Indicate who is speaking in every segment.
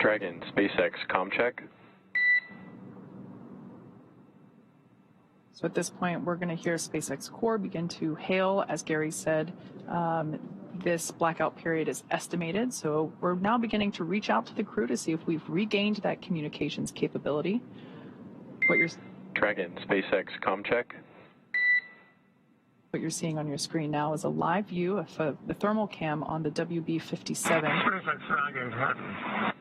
Speaker 1: Dragon, SpaceX comm check.
Speaker 2: So at this point, we're going to hear SpaceX Core begin to hail. As Gary said, this blackout period is estimated. So we're now beginning to reach out to the crew to see if we've regained that communications capability.
Speaker 1: Dragon, SpaceX comm check.
Speaker 2: What you're seeing on your screen now is a live view of the thermal cam on the WB-57.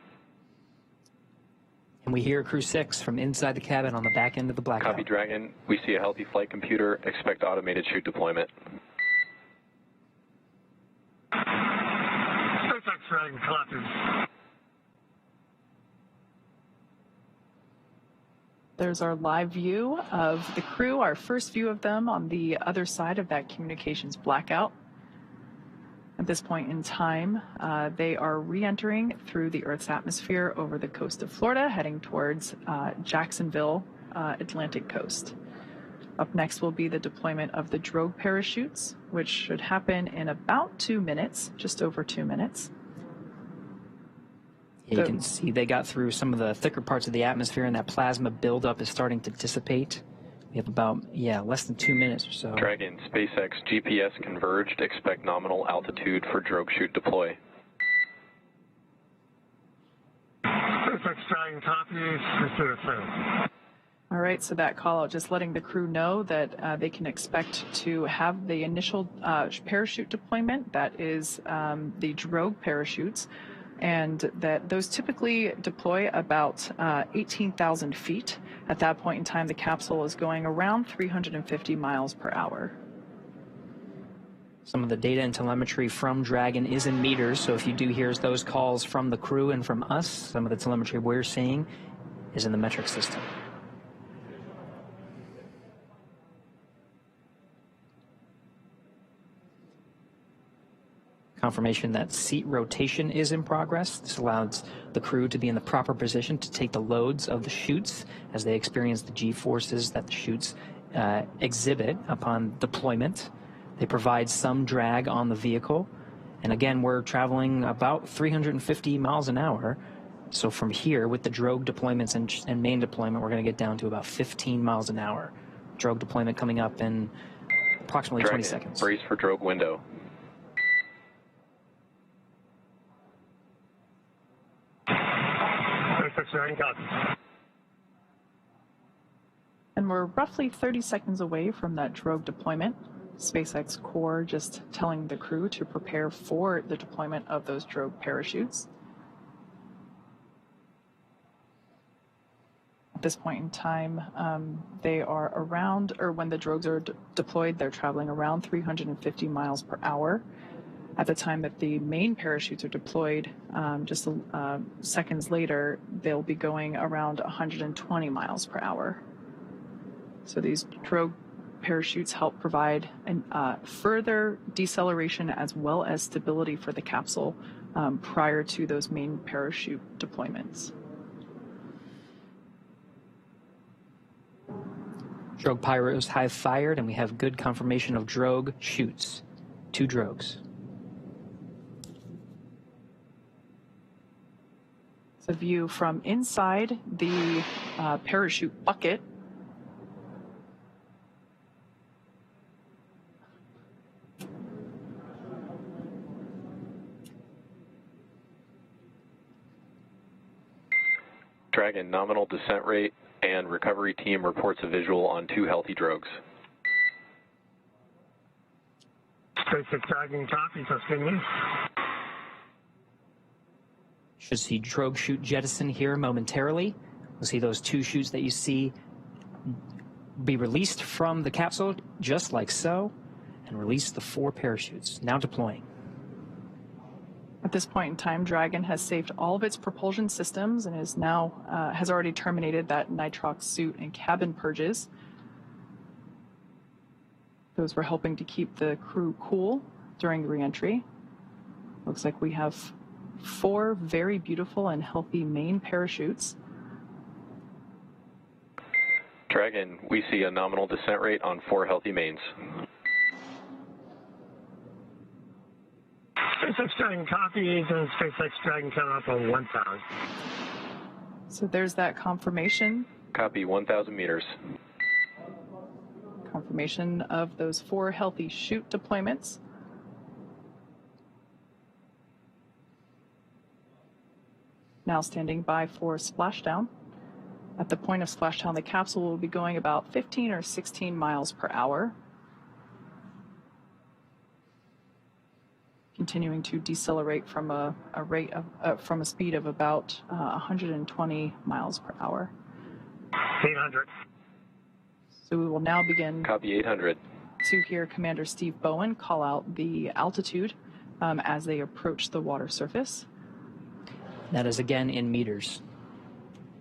Speaker 3: And we hear Crew-6 from inside the cabin on the back end of the blackout.
Speaker 1: Copy, Dragon. We see a healthy flight computer. Expect automated chute deployment.
Speaker 4: SpaceX Dragon, copy.
Speaker 2: There's our live view of the crew, our first view of them on the other side of that communications blackout. At this point in time, they are re-entering through the Earth's atmosphere over the coast of Florida, heading towards Jacksonville, Atlantic coast. Up next will be the deployment of the Drogue parachutes, which should happen in about 2 minutes, just over 2 minutes.
Speaker 3: You can see they got through some of the thicker parts of the atmosphere, and that plasma buildup is starting to dissipate. We have about, less than 2 minutes or so.
Speaker 1: Dragon, SpaceX GPS converged. Expect nominal altitude for Drogue chute deploy.
Speaker 4: SpaceX Dragon, copy. Receive.
Speaker 2: All right, so that call out just letting the crew know that they can expect to have the initial parachute deployment. That is the Drogue parachutes, and that those typically deploy about 18,000 feet. At that point in time, the capsule is going around 350 miles per hour.
Speaker 3: Some of the data and telemetry from Dragon is in meters, so if you do hear those calls from the crew and from us, some of the telemetry we're seeing is in the metric system. Confirmation that seat rotation is in progress. This allows the crew to be in the proper position to take the loads of the chutes as they experience the G-forces that the chutes exhibit upon deployment. They provide some drag on the vehicle. And again, we're traveling about 350 miles an hour. So from here, with the Drogue deployments and main deployment, we're going to get down to about 15 miles an hour. Drogue deployment coming up in approximately
Speaker 1: Dragon,
Speaker 3: 20 seconds.
Speaker 1: Brace for Drogue window.
Speaker 2: And we're roughly 30 seconds away from that Drogue deployment. SpaceX Core just telling the crew to prepare for the deployment of those Drogue parachutes. At this point in time, they are around, or when the Drogues are deployed, they're traveling around 350 miles per hour. At the time that the main parachutes are deployed, just seconds later, they'll be going around 120 miles per hour. So these Drogue parachutes help provide further deceleration as well as stability for the capsule prior to those main parachute deployments.
Speaker 3: Drogue pyros have fired, and we have good confirmation of Drogue chutes. 2 Drogues.
Speaker 2: It's a view from inside the parachute bucket.
Speaker 1: Dragon, nominal descent rate and recovery team reports a visual on 2 healthy Drogues.
Speaker 4: SpaceX Dragon, copy. Continue.
Speaker 3: Should see Drogue chute jettison here momentarily. We'll see those 2 chutes that you see be released from the capsule, just like so, and release the 4 parachutes, now deploying.
Speaker 2: At this point in time, Dragon has saved all of its propulsion systems and is now has already terminated that nitrox suit and cabin purges. Those were helping to keep the crew cool during re-entry. Looks like we have 4 very beautiful and healthy main parachutes.
Speaker 1: Dragon, we see a nominal descent rate on 4 healthy mains.
Speaker 4: SpaceX Dragon copies and SpaceX Dragon coming up on 1,000.
Speaker 2: So there's that confirmation.
Speaker 1: Copy, 1,000 meters.
Speaker 2: Confirmation of those 4 healthy chute deployments. Now standing by for splashdown. At the point of splashdown, the capsule will be going about 15 or 16 miles per hour. Continuing to decelerate from a speed of about 120 miles per hour.
Speaker 4: 800.
Speaker 2: So we will now begin.
Speaker 1: Copy, 800.
Speaker 2: To hear Commander Steve Bowen call out the altitude as they approach the water surface.
Speaker 3: That is again in meters.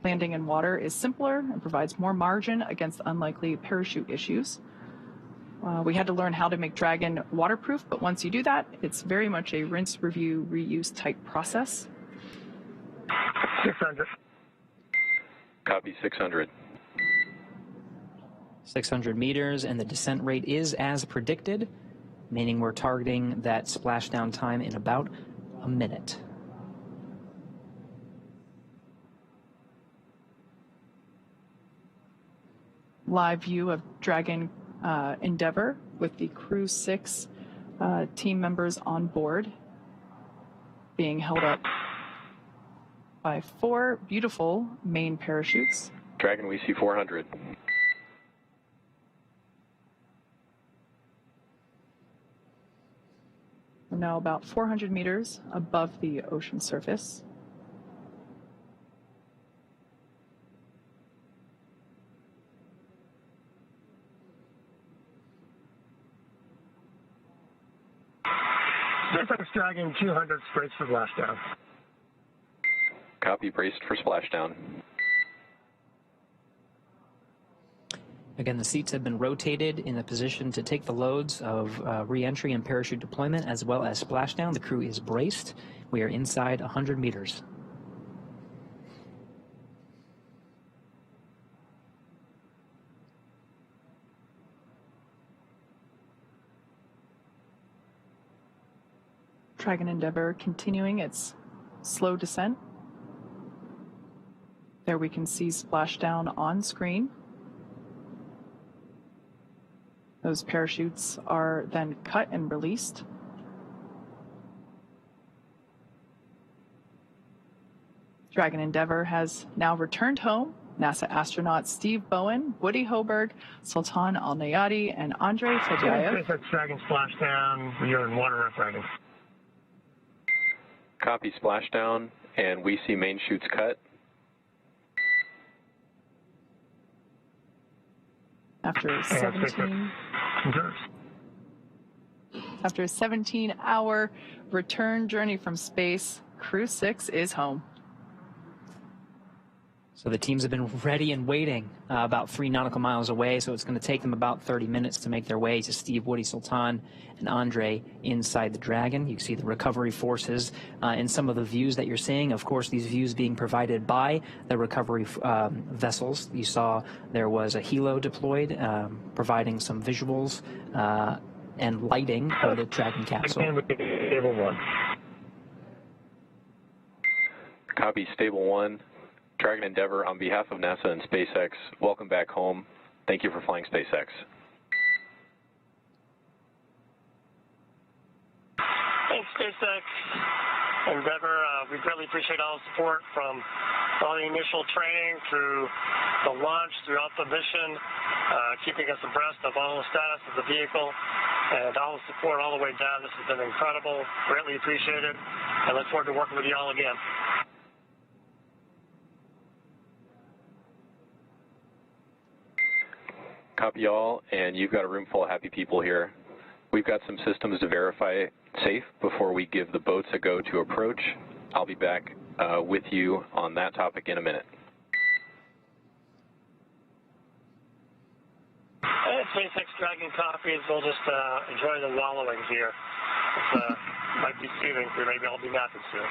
Speaker 2: Landing in water is simpler and provides more margin against unlikely parachute issues. We had to learn how to make Dragon waterproof, but once you do that, it's very much a rinse, review, reuse type process.
Speaker 4: 600.
Speaker 1: Copy, 600.
Speaker 3: 600 meters, and the descent rate is as predicted, meaning we're targeting that splashdown time in about a minute.
Speaker 2: Live view of Dragon Endeavour with the Crew-6 team members on board, being held up by 4 beautiful main parachutes.
Speaker 1: Dragon, we see 400.
Speaker 2: We're now about 400 meters above the ocean surface.
Speaker 4: SpaceX Dragon 200 brace for splashdown.
Speaker 1: Copy, braced for splashdown.
Speaker 3: Again, the seats have been rotated in a position to take the loads of re-entry and parachute deployment as well as splashdown. The crew is braced. We are inside 100 meters.
Speaker 2: Dragon Endeavour continuing its slow descent. There we can see splashdown on screen. Those parachutes are then cut and released. Dragon Endeavour has now returned home. NASA astronauts Steve Bowen, Woody Hoburg, Sultan Alneyadi, and Andrey Fedyaev.
Speaker 4: SpaceX Dragon splashdown. You're in water Dragon.
Speaker 1: Copy, splashdown, and we see main chutes cut.
Speaker 2: After a 17-hour return journey from space, Crew-6 is home.
Speaker 3: So the teams have been ready and waiting about 3 nautical miles away, so it's going to take them about 30 minutes to make their way to Steve, Woody, Sultan, and Andrey inside the Dragon. You can see the recovery forces in some of the views that you're seeing. Of course, these views being provided by the recovery vessels. You saw there was a helo deployed, providing some visuals and lighting of the Dragon capsule.
Speaker 1: Copy, stable 1. Dragon Endeavour, on behalf of NASA and SpaceX, welcome back home. Thank you for flying SpaceX.
Speaker 4: Thanks, SpaceX Endeavour. We greatly appreciate all the support from all the initial training through the launch, throughout the mission, keeping us abreast of all the status of the vehicle, and all the support all the way down. This has been incredible. Greatly appreciated. I look forward to working with you all again.
Speaker 1: Copy all, and you've got a room full of happy people here. We've got some systems to verify safe before we give the boats a go to approach. I'll be back with you on that topic in a minute.
Speaker 4: SpaceX Dragon copies, we'll just enjoy the wallowing here. It might be soothing. We maybe all be napping soon.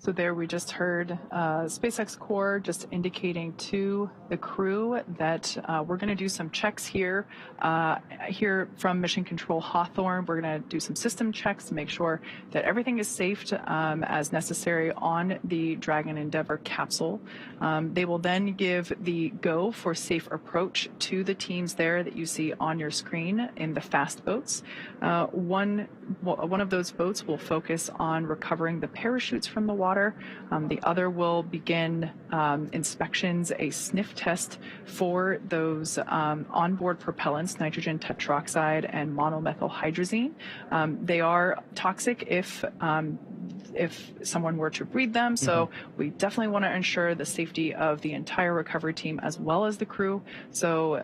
Speaker 2: So there we just heard SpaceX Core just indicating to the crew that we're going to do some checks here. Here from Mission Control Hawthorne, we're going to do some system checks to make sure that everything is safe as necessary on the Dragon Endeavour capsule. They will then give the go for safe approach to the teams there that you see on your screen in the fast boats. One of those boats will focus on recovering the parachutes from the water. The other will begin inspections, a sniff test for those onboard propellants, nitrogen tetroxide and monomethylhydrazine. They are toxic if someone were to breathe them, so we definitely want to ensure the safety of the entire recovery team as well as the crew. So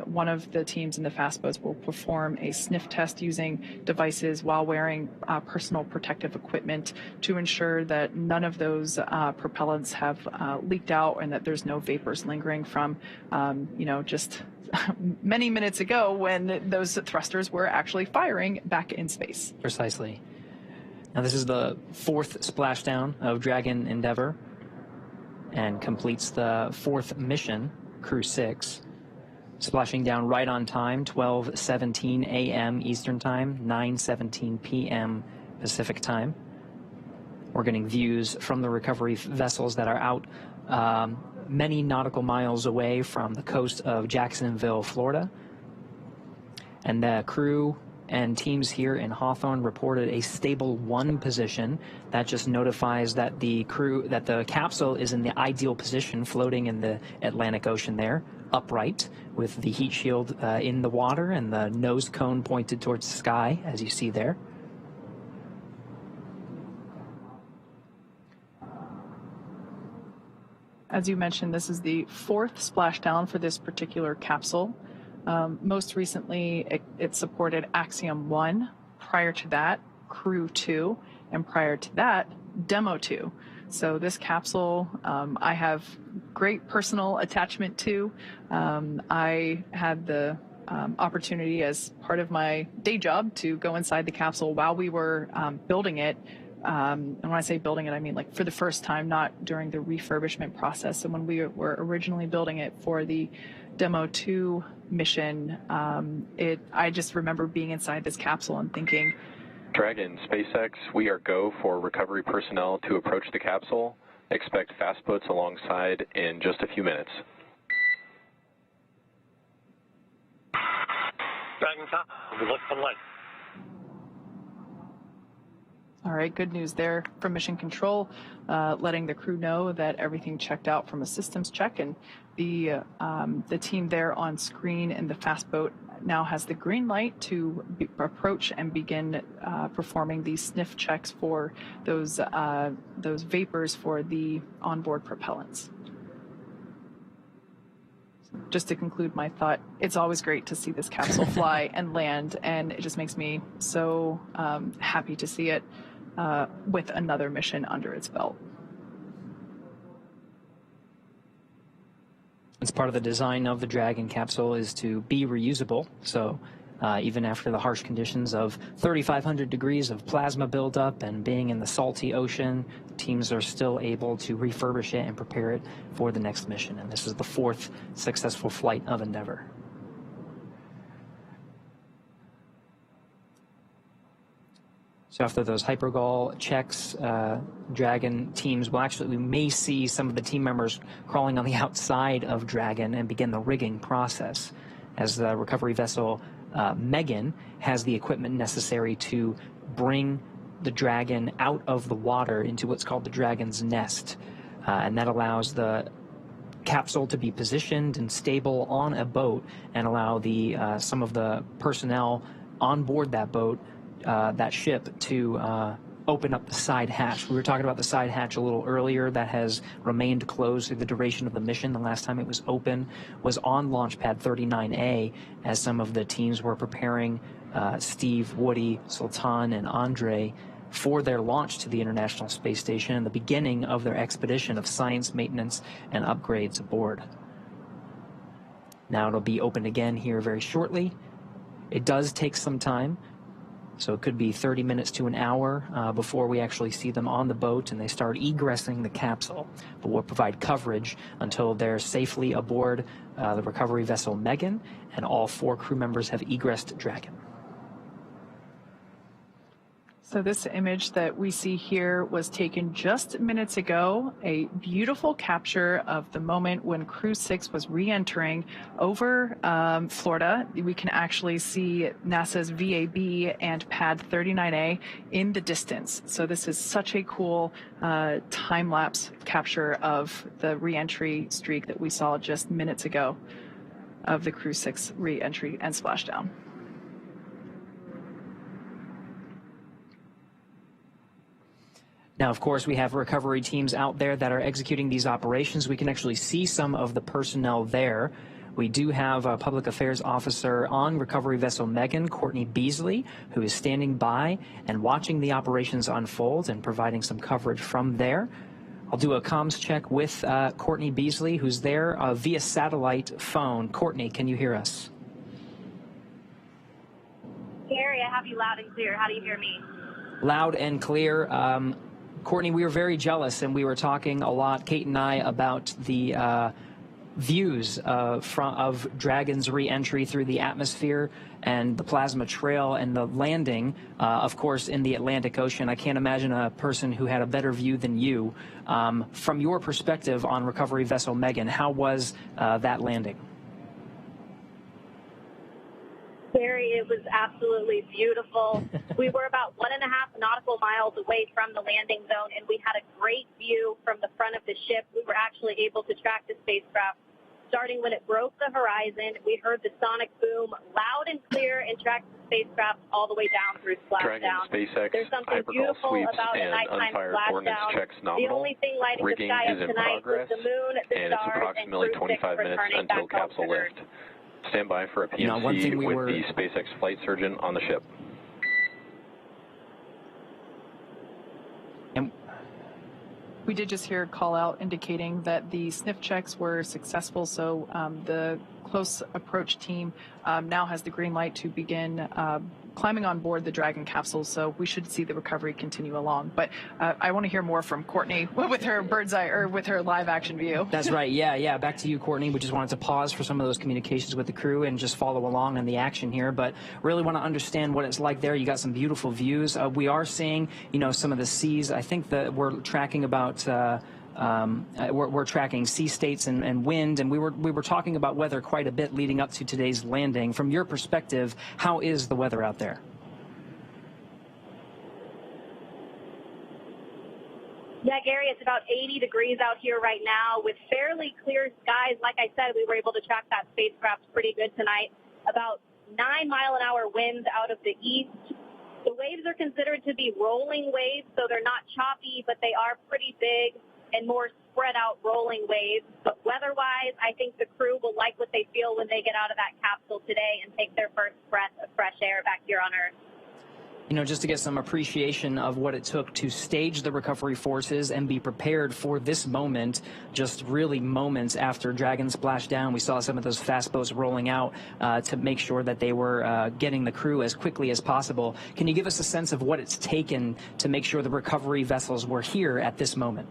Speaker 2: one of the teams in the fast boats will perform a sniff test using devices while wearing personal protective equipment to ensure that none of those propellants have leaked out and that there's no vapors lingering from, just many minutes ago when those thrusters were actually firing back in space.
Speaker 3: Precisely. Now this is the fourth splashdown of Dragon Endeavour and completes the fourth mission, Crew-6, splashing down right on time, 12:17 a.m. Eastern Time, 9:17 p.m. Pacific Time. We're getting views from the recovery vessels that are out many nautical miles away from the coast of Jacksonville, Florida. And the crew and teams here in Hawthorne reported a stable 1 position. That just notifies that the capsule is in the ideal position, floating in the Atlantic Ocean there, upright, with the heat shield in the water and the nose cone pointed towards the sky, as you see there.
Speaker 2: As you mentioned, this is the 4th splashdown for this particular capsule. Most recently, it supported Axiom 1. Prior to that, Crew 2. And prior to that, Demo 2. So this capsule, I have great personal attachment to. I had the opportunity as part of my day job to go inside the capsule while we were building it. And when I say building it, I mean like for the first time, not during the refurbishment process. And when we were originally building it for the Demo 2 mission, I just remember being inside this capsule and thinking,
Speaker 1: Dragon, SpaceX, we are go for recovery personnel to approach the capsule. Expect fast boats alongside in just a few minutes.
Speaker 4: Dragon, we look for light.
Speaker 2: all right, good news there from Mission Control, letting the crew know that everything checked out from a systems check, and the team there on screen in the fast boat now has the green light to approach and begin performing these sniff checks for those vapors for the onboard propellants. Just to conclude my thought, it's always great to see this capsule fly and land, and it just makes me so happy to see it with another mission under its belt.
Speaker 3: It's part of the design of the Dragon capsule is to be reusable. So even after the harsh conditions of 3,500 degrees of plasma buildup and being in the salty ocean, teams are still able to refurbish it and prepare it for the next mission. And this is the 4th successful flight of Endeavour. So after those hypergol checks, Dragon teams will we may see some of the team members crawling on the outside of Dragon and begin the rigging process as the recovery vessel Megan has the equipment necessary to bring the Dragon out of the water into what's called the Dragon's nest. And that allows the capsule to be positioned and stable on a boat and allow some of the personnel on board that boat, that ship, to open up the side hatch. We were talking about the side hatch a little earlier. That has remained closed through the duration of the mission. The last time it was open was on Launch Pad 39A as some of the teams were preparing Steve, Woody, Sultan, and Andrey for their launch to the International Space Station and the beginning of their expedition of science, maintenance, and upgrades aboard. Now it'll be open again here very shortly. It does take some time. So it could be 30 minutes to an hour before we actually see them on the boat and they start egressing the capsule. But we'll provide coverage until they're safely aboard the recovery vessel Megan, and all 4 crew members have egressed Dragon.
Speaker 2: So this image that we see here was taken just minutes ago, a beautiful capture of the moment when Crew-6 was re-entering over Florida. We can actually see NASA's VAB and Pad 39A in the distance. So this is such a cool time-lapse capture of the re-entry streak that we saw just minutes ago of the Crew-6 re-entry and splashdown.
Speaker 3: Now, of course, we have recovery teams out there that are executing these operations. We can actually see some of the personnel there. We do have a public affairs officer on recovery vessel Megan, Courtney Beasley, who is standing by and watching the operations unfold and providing some coverage from there. I'll do a comms check with Courtney Beasley, who's there via satellite phone. Courtney, can you hear us?
Speaker 5: Gary, I have you loud and clear. How do you hear me?
Speaker 3: Loud and clear. Courtney, we were very jealous, and we were talking a lot, Kate and I, about the views of Dragon's re-entry through the atmosphere and the plasma trail and the landing, of course, in the Atlantic Ocean. I can't imagine a person who had a better view than you. From your perspective on recovery vessel Megan, how was that landing?
Speaker 5: Gary, it was absolutely beautiful. We were about 1.5 nautical miles away from the landing zone, and we had a great view from the front of the ship. We were actually able to track the spacecraft. Starting when it broke the horizon, we heard the sonic boom loud and clear and tracked the spacecraft all the way down through splashdown.
Speaker 1: SpaceX
Speaker 5: There's something beautiful about a nighttime splashdown. The only thing lighting the sky up tonight was the moon, the stars, and Crew-6 returning back
Speaker 1: Capsule
Speaker 5: Earth.
Speaker 1: lift. Stand by for a PMC with the SpaceX flight surgeon on the ship.
Speaker 2: And we did just hear a call out indicating that the sniff checks were successful, so the close approach team now has the green light to begin climbing on board the Dragon capsule, so we should see the recovery continue along. But I want to hear more from Courtney with her bird's eye, or with her live action view.
Speaker 3: That's right. Yeah. Back to you, Courtney. We just wanted to pause for some of those communications with the crew and just follow along on the action here. But really want to understand what it's like there. You got some beautiful views. We are seeing, some of the seas. I think that we're tracking about. We're tracking sea states and wind, and we were talking about weather quite a bit leading up to today's landing. From your perspective, how is the weather out there?
Speaker 5: Yeah, Gary, it's about 80 degrees out here right now with fairly clear skies. Like I said, we were able to track that spacecraft pretty good tonight. About 9-mile-an-hour winds out of the east. The waves are considered to be rolling waves, so they're not choppy, but they are pretty big and more spread out rolling waves. But weather-wise, I think the crew will like what they feel when they get out of that capsule today and take their first breath of fresh air back here on Earth.
Speaker 3: Just to get some appreciation of what it took to stage the recovery forces and be prepared for this moment, just really moments after Dragon splashed down. We saw some of those fast boats rolling out to make sure that they were getting the crew as quickly as possible. Can you give us a sense of what it's taken to make sure the recovery vessels were here at this moment?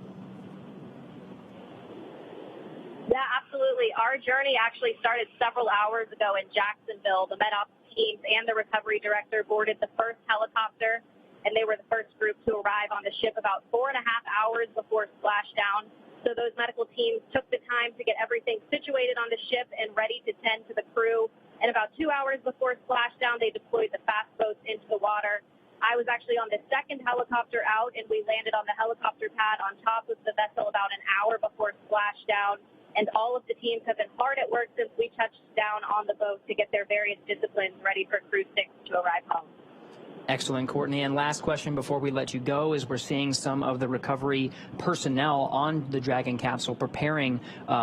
Speaker 5: Yeah, absolutely. Our journey actually started several hours ago in Jacksonville. The MedOps teams and the recovery director boarded the first helicopter, and they were the first group to arrive on the ship about 4.5 hours before splashdown. So those medical teams took the time to get everything situated on the ship and ready to tend to the crew. And about 2 hours before splashdown, they deployed the fast boats into the water. I was actually on the second helicopter out, and we landed on the helicopter pad on top of the vessel about an hour before splashdown. And all of the teams have been hard at work since we touched down on the boat to get their various disciplines ready for Crew-6 to arrive home.
Speaker 3: Excellent, Courtney. And last question before we let you go is we're seeing some of the recovery personnel on the Dragon capsule preparing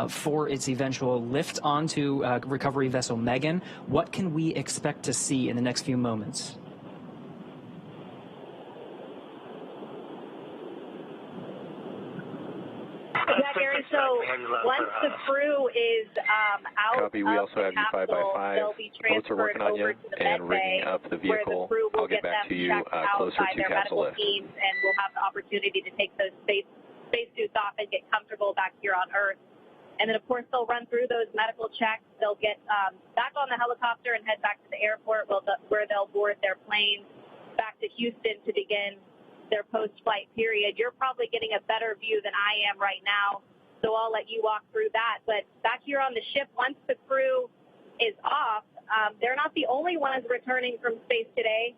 Speaker 3: for its eventual lift onto recovery vessel Megan. What can we expect to see in the next few moments?
Speaker 5: Yeah, Gary, so once the crew is out
Speaker 1: Copy. We also have you 5 by 5.
Speaker 5: they'll be
Speaker 1: Boats are working
Speaker 5: transferred
Speaker 1: on you
Speaker 5: over to the
Speaker 1: and
Speaker 5: med
Speaker 1: rigging
Speaker 5: bay,
Speaker 1: up the
Speaker 5: where the
Speaker 1: vehicle.
Speaker 5: crew will
Speaker 1: I'll get back to you
Speaker 5: checked out
Speaker 1: closer
Speaker 5: by
Speaker 1: to
Speaker 5: their
Speaker 1: Capsule
Speaker 5: medical teams, and we'll have the opportunity to take those spacesuits off and get comfortable back here on Earth. And then, of course, they'll run through those medical checks. They'll get back on the helicopter and head back to the airport where they'll board their plane back to Houston to begin their post-flight period. You're probably getting a better view than I am right now, so I'll let you walk through that. But back here on the ship, once the crew is off, they're not the only ones returning from space today.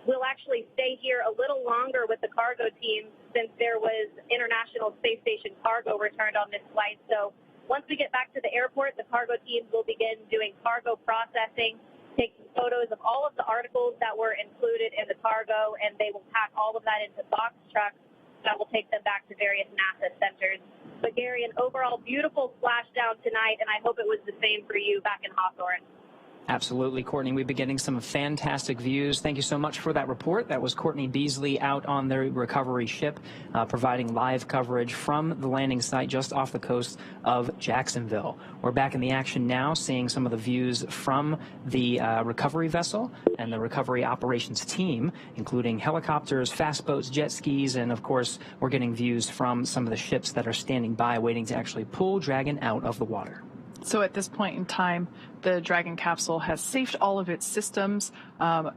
Speaker 5: We'll actually stay here a little longer with the cargo team since there was International Space Station cargo returned on this flight. So once we get back to the airport, the cargo teams will begin doing cargo processing, taking photos of all of the articles that were included in the cargo, and they will pack all of that into box trucks that will take them back to various NASA centers. But Gary, an overall beautiful splashdown tonight, and I hope it was the same for you back in Hawthorne.
Speaker 3: Absolutely, Courtney. We've been getting some fantastic views. Thank you so much for that report. That was Courtney Beasley out on the recovery ship, providing live coverage from the landing site just off the coast of Jacksonville. We're back in the action now, seeing some of the views from the recovery vessel and the recovery operations team, including helicopters, fast boats, jet skis, and of course, we're getting views from some of the ships that are standing by waiting to actually pull Dragon out of the water.
Speaker 2: So at this point in time, the Dragon capsule has safed all of its systems.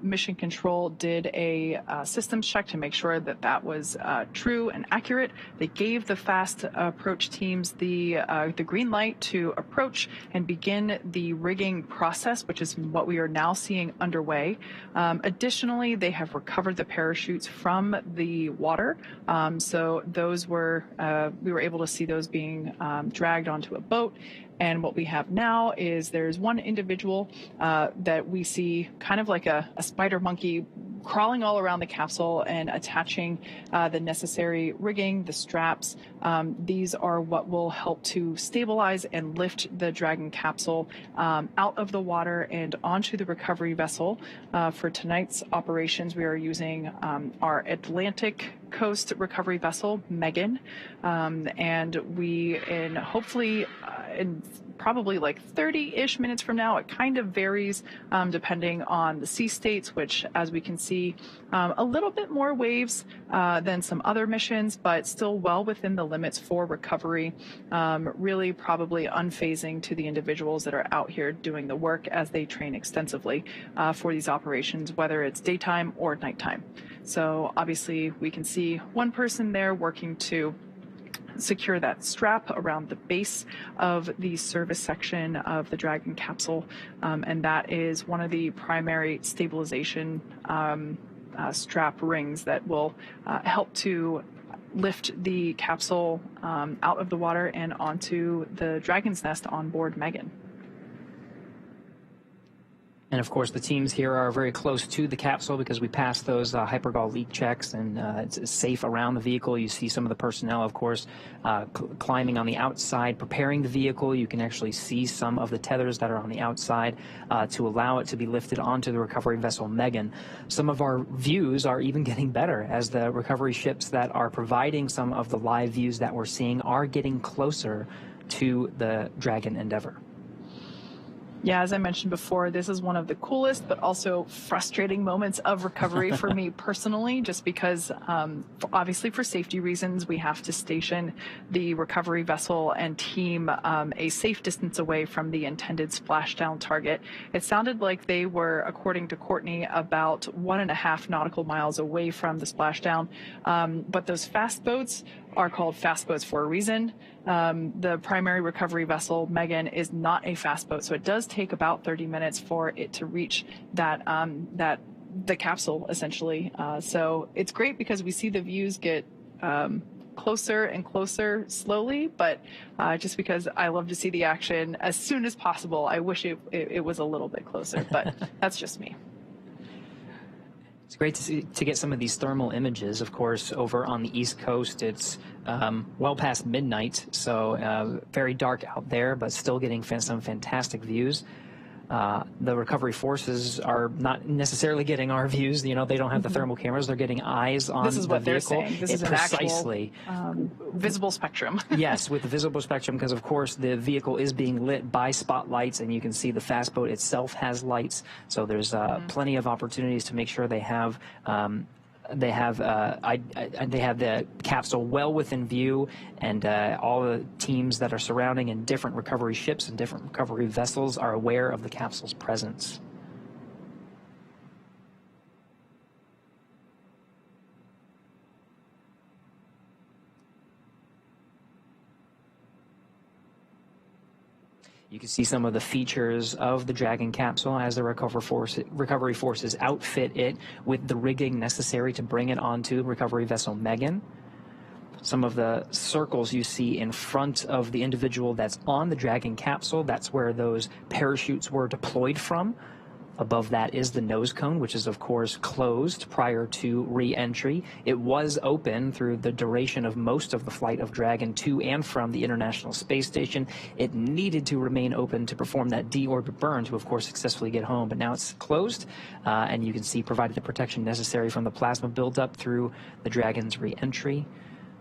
Speaker 2: Mission Control did a systems check to make sure that that was true and accurate. They gave the fast approach teams the green light to approach and begin the rigging process, which is what we are now seeing underway. Additionally, they have recovered the parachutes from the water. So those were, we were able to see those being dragged onto a boat. And what we have now is there's one individual that we see kind of like a spider monkey crawling all around the capsule and attaching the necessary rigging, the straps. These are what will help to stabilize and lift the Dragon capsule out of the water and onto the recovery vessel. For tonight's operations, we are using our Atlantic Coast recovery vessel, Megan, and we, in hopefully in probably like 30-ish minutes from now, it kind of varies depending on the sea states, which, as we can see, a little bit more waves than some other missions, but still well within the limits for recovery, really probably unfazing to the individuals that are out here doing the work as they train extensively for these operations, whether it's daytime or nighttime. So obviously we can see one person there working to secure that strap around the base of the service section of the Dragon capsule, and that is one of the primary stabilization strap rings that will help to lift the capsule out of the water and onto the Dragon's nest on board Megan.
Speaker 3: And of course, the teams here are very close to the capsule because we passed those hypergol leak checks, and it's safe around the vehicle. You see some of the personnel, of course, climbing on the outside, preparing the vehicle. You can actually see some of the tethers that are on the outside to allow it to be lifted onto the recovery vessel Megan. Some of our views are even getting better as the recovery ships that are providing some of the live views that we're seeing are getting closer to the Dragon Endeavour.
Speaker 2: Yeah, as I mentioned before, this is one of the coolest but also frustrating moments of recovery for me personally, just because obviously for safety reasons, we have to station the recovery vessel and team a safe distance away from the intended splashdown target. It sounded like they were, according to Courtney, about 1.5 nautical miles away from the splashdown, but those fast boats are called fast boats for a reason. The primary recovery vessel, Megan, is not a fast boat, so it does take about 30 minutes for it to reach the capsule, essentially. So it's great because we see the views get closer and closer slowly, but just because I love to see the action as soon as possible, I wish it was a little bit closer, but that's just me.
Speaker 3: It's great to get some of these thermal images. Of course, over on the East Coast, it's well past midnight, so very dark out there, but still getting some fantastic views. The recovery forces are not necessarily getting our views. You know, they don't have the thermal cameras. They're getting eyes on the vehicle.
Speaker 2: This is what they're saying. This is an
Speaker 3: precisely
Speaker 2: actual visible spectrum.
Speaker 3: Yes, with the visible spectrum, because of course the vehicle is being lit by spotlights, and you can see the fast boat itself has lights. So there's plenty of opportunities to make sure they have the capsule well within view, and all the teams that are surrounding in different recovery ships and different recovery vessels are aware of the capsule's presence. You can see some of the features of the Dragon capsule as the recovery forces outfit it with the rigging necessary to bring it onto recovery vessel Megan. Some of the circles you see in front of the individual that's on the Dragon capsule, that's where those parachutes were deployed from. Above that is the nose cone, which is, of course, closed prior to re-entry. It was open through the duration of most of the flight of Dragon to and from the International Space Station. It needed to remain open to perform that deorbit burn to, of course, successfully get home. But now it's closed, and you can see provided the protection necessary from the plasma buildup through the Dragon's re-entry.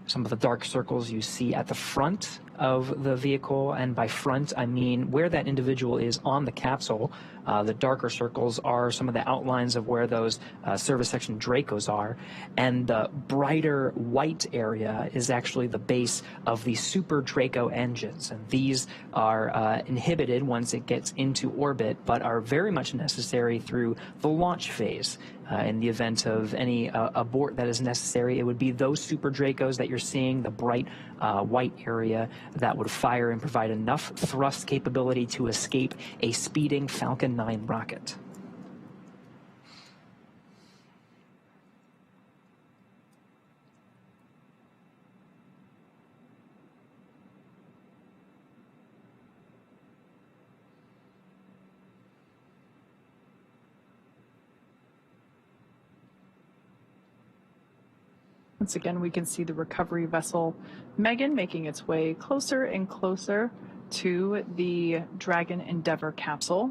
Speaker 3: Some of the dark circles you see at the front of the vehicle, and by front I mean where that individual is on the capsule. The darker circles are some of the outlines of where those service section Dracos are, and the brighter white area is actually the base of the Super Draco engines, and these are inhibited once it gets into orbit, but are very much necessary through the launch phase. In the event of any abort that is necessary, it would be those Super Dracos that you're seeing, the bright white area, that would fire and provide enough thrust capability to escape a speeding Falcon 9 rocket.
Speaker 2: Once again, we can see the recovery vessel Megan making its way closer and closer to the Dragon Endeavour capsule,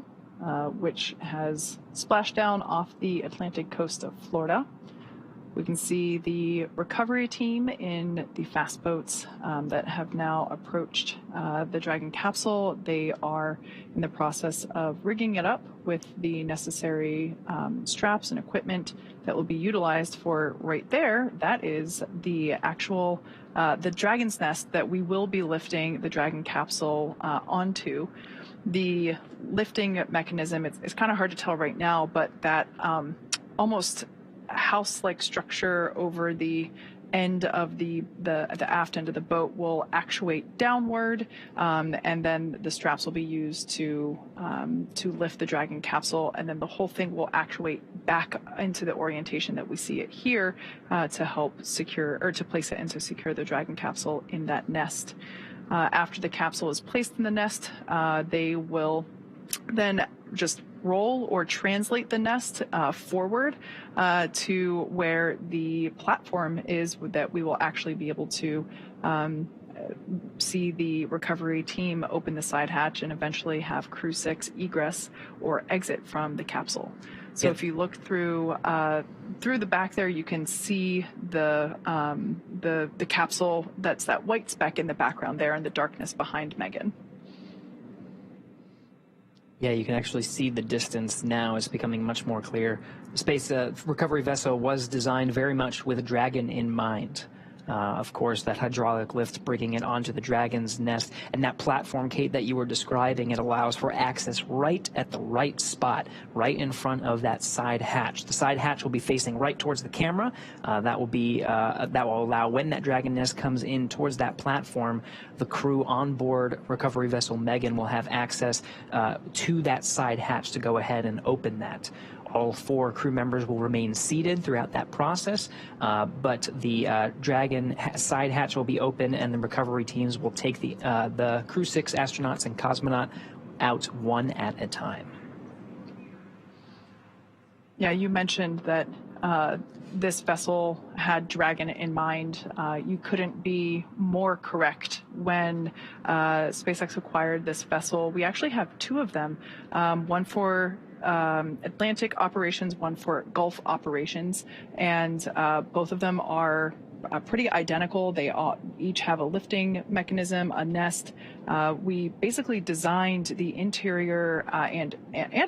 Speaker 2: which has splashed down off the Atlantic coast of Florida. We can see the recovery team in the fast boats that have now approached the Dragon capsule. They are in the process of rigging it up with the necessary straps and equipment that will be utilized for right there. That is the actual, the Dragon's nest that we will be lifting the Dragon capsule onto. The lifting mechanism, it's kind of hard to tell right now, but that almost house-like structure over the end of the aft end of the boat will actuate downward, and then the straps will be used to lift the Dragon capsule, and then the whole thing will actuate back into the orientation that we see it here to help secure, or to place it in to secure the Dragon capsule in that nest. After the capsule is placed in the nest, they will then just roll or translate the nest forward to where the platform is that we will actually be able to see the recovery team open the side hatch and eventually have Crew-6 egress or exit from the capsule. So if you look through the back there, you can see the capsule. That's that white speck in the background there in the darkness behind Megan.
Speaker 3: Yeah, you can actually see the distance now. It's becoming much more clear. The space recovery vessel was designed very much with a Dragon in mind. Of course, that hydraulic lift bringing it onto the Dragon's nest, and that platform, Kate, that you were describing, it allows for access right at the right spot, right in front of that side hatch. The side hatch will be facing right towards the camera. That will allow, when that Dragon nest comes in towards that platform, the crew on board recovery vessel Megan will have access to that side hatch to go ahead and open that. All 4 crew members will remain seated throughout that process, but the Dragon side hatch will be open, and the recovery teams will take the Crew-6 astronauts and cosmonaut out one at a time.
Speaker 2: Yeah, you mentioned that this vessel had Dragon in mind. You couldn't be more correct. When SpaceX acquired this vessel, we actually have two of them, one for Atlantic operations, one for Gulf operations, and both of them are pretty identical. They all, each have a lifting mechanism, a nest. We basically designed the interior and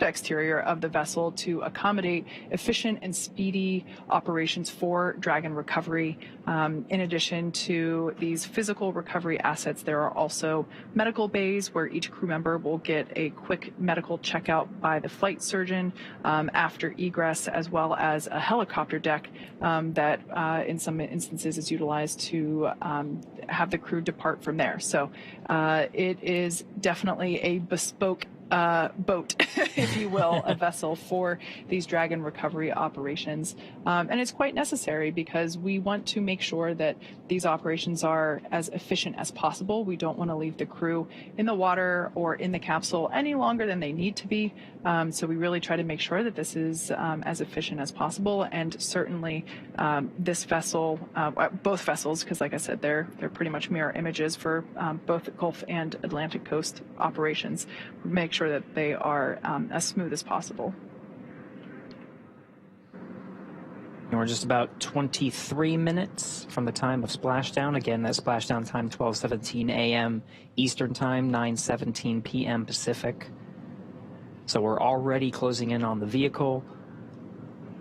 Speaker 2: exterior of the vessel to accommodate efficient and speedy operations for Dragon recovery. In addition to these physical recovery assets, there are also medical bays where each crew member will get a quick medical checkout by the flight surgeon after egress, as well as a helicopter deck that in some instances is utilized to have the crew depart from there. So it is definitely a bespoke boat, if you will, a vessel for these Dragon recovery operations. And it's quite necessary because we want to make sure that these operations are as efficient as possible. We don't want to leave the crew in the water or in the capsule any longer than they need to be. So we really try to make sure that this is as efficient as possible. And certainly this vessel, both vessels, because like I said, they're pretty much mirror images for both Gulf and Atlantic coast operations. Make sure that they are as smooth as possible.
Speaker 3: And we're just about 23 minutes from the time of splashdown. Again, that splashdown time, 12:17 a.m. Eastern Time, 9:17 p.m. Pacific. So we're already closing in on the vehicle.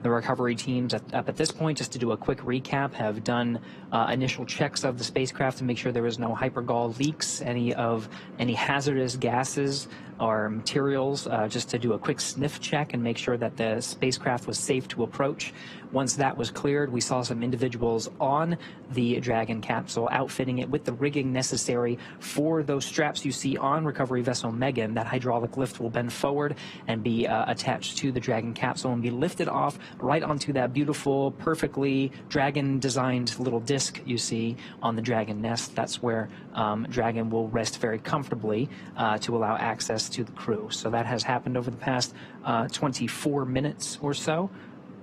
Speaker 3: The recovery teams at this point, just to do a quick recap, have done initial checks of the spacecraft to make sure there was no hypergol leaks, any hazardous gases or materials, just to do a quick sniff check and make sure that the spacecraft was safe to approach. Once that was cleared, we saw some individuals on the Dragon capsule outfitting it with the rigging necessary for those straps you see on recovery vessel Megan. That hydraulic lift will bend forward and be attached to the Dragon capsule and be lifted off right onto that beautiful, perfectly Dragon-designed little disc you see on the Dragon nest. That's where Dragon will rest very comfortably to allow access to the crew. So that has happened over the past 24 minutes or so.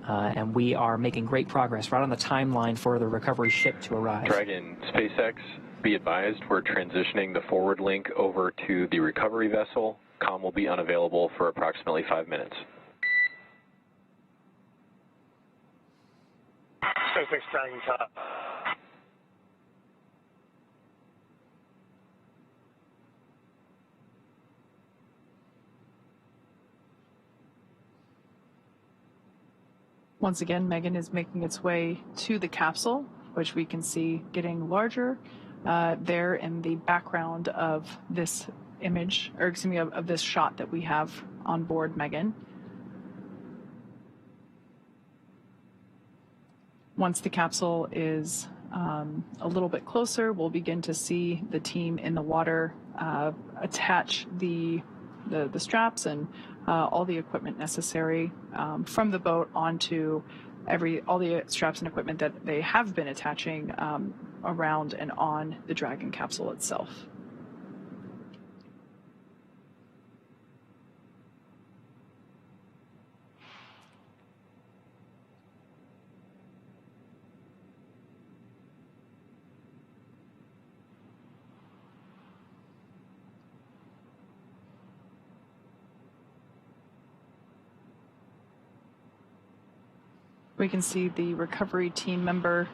Speaker 3: And we are making great progress right on the timeline for the recovery ship to arrive.
Speaker 1: Dragon, SpaceX, be advised, we're transitioning the forward link over to the recovery vessel. Comm will be unavailable for approximately 5 minutes.
Speaker 4: SpaceX Dragon top.
Speaker 2: Once again, Megan is making its way to the capsule, which we can see getting larger there in the background of this image, or excuse me, of this shot that we have on board Megan. Once the capsule is a little bit closer, we'll begin to see the team in the water attach the straps and all the equipment necessary from the boat onto all the straps and equipment that they have been attaching around and on the Dragon capsule itself. We can see the recovery team member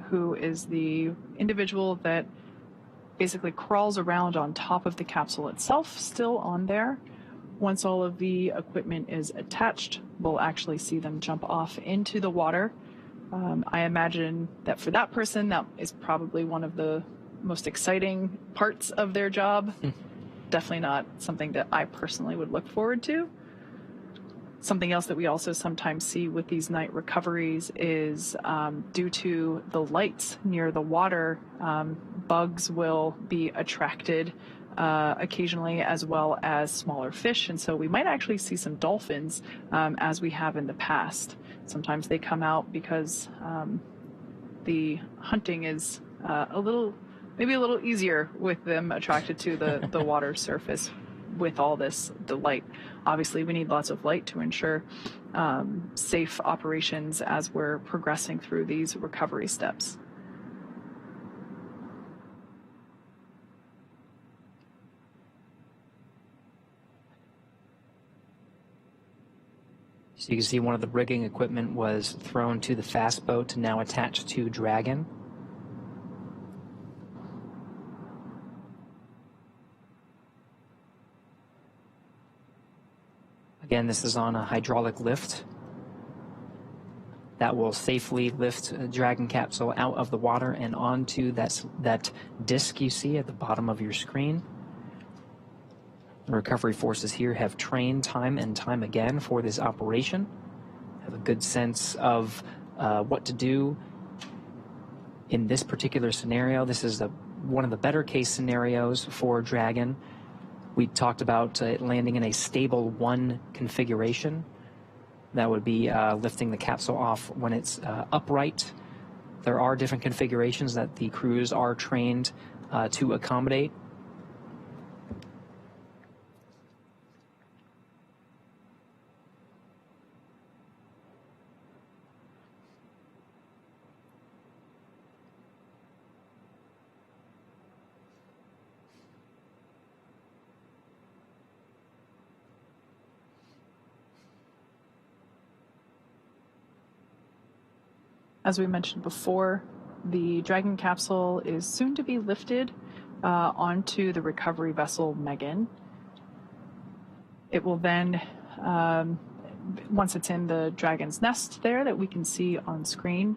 Speaker 2: who is the individual that basically crawls around on top of the capsule itself, still on there. Once all of the equipment is attached, we'll actually see them jump off into the water. I imagine that for that person, that is probably one of the most exciting parts of their job. Definitely not something that I personally would look forward to. Something else that we also sometimes see with these night recoveries is due to the lights near the water, bugs will be attracted occasionally, as well as smaller fish. And so we might actually see some dolphins as we have in the past. Sometimes they come out because the hunting is maybe a little easier with them attracted to the water surface. with all this, the light. Obviously, we need lots of light to ensure safe operations as we're progressing through these recovery steps.
Speaker 3: So you can see one of the rigging equipment was thrown to the fast boat, now attached to Dragon. Again, this is on a hydraulic lift that will safely lift a Dragon capsule out of the water and onto that disc you see at the bottom of your screen. The recovery forces here have trained time and time again for this operation, have a good sense of what to do in this particular scenario. This is one of the better case scenarios for Dragon. We talked about it landing in a stable 1 configuration. That would be lifting the capsule off when it's upright. There are different configurations that the crews are trained to accommodate.
Speaker 2: As we mentioned before, the Dragon capsule is soon to be lifted onto the recovery vessel Megan. It will then, once it's in the Dragon's nest there that we can see on screen,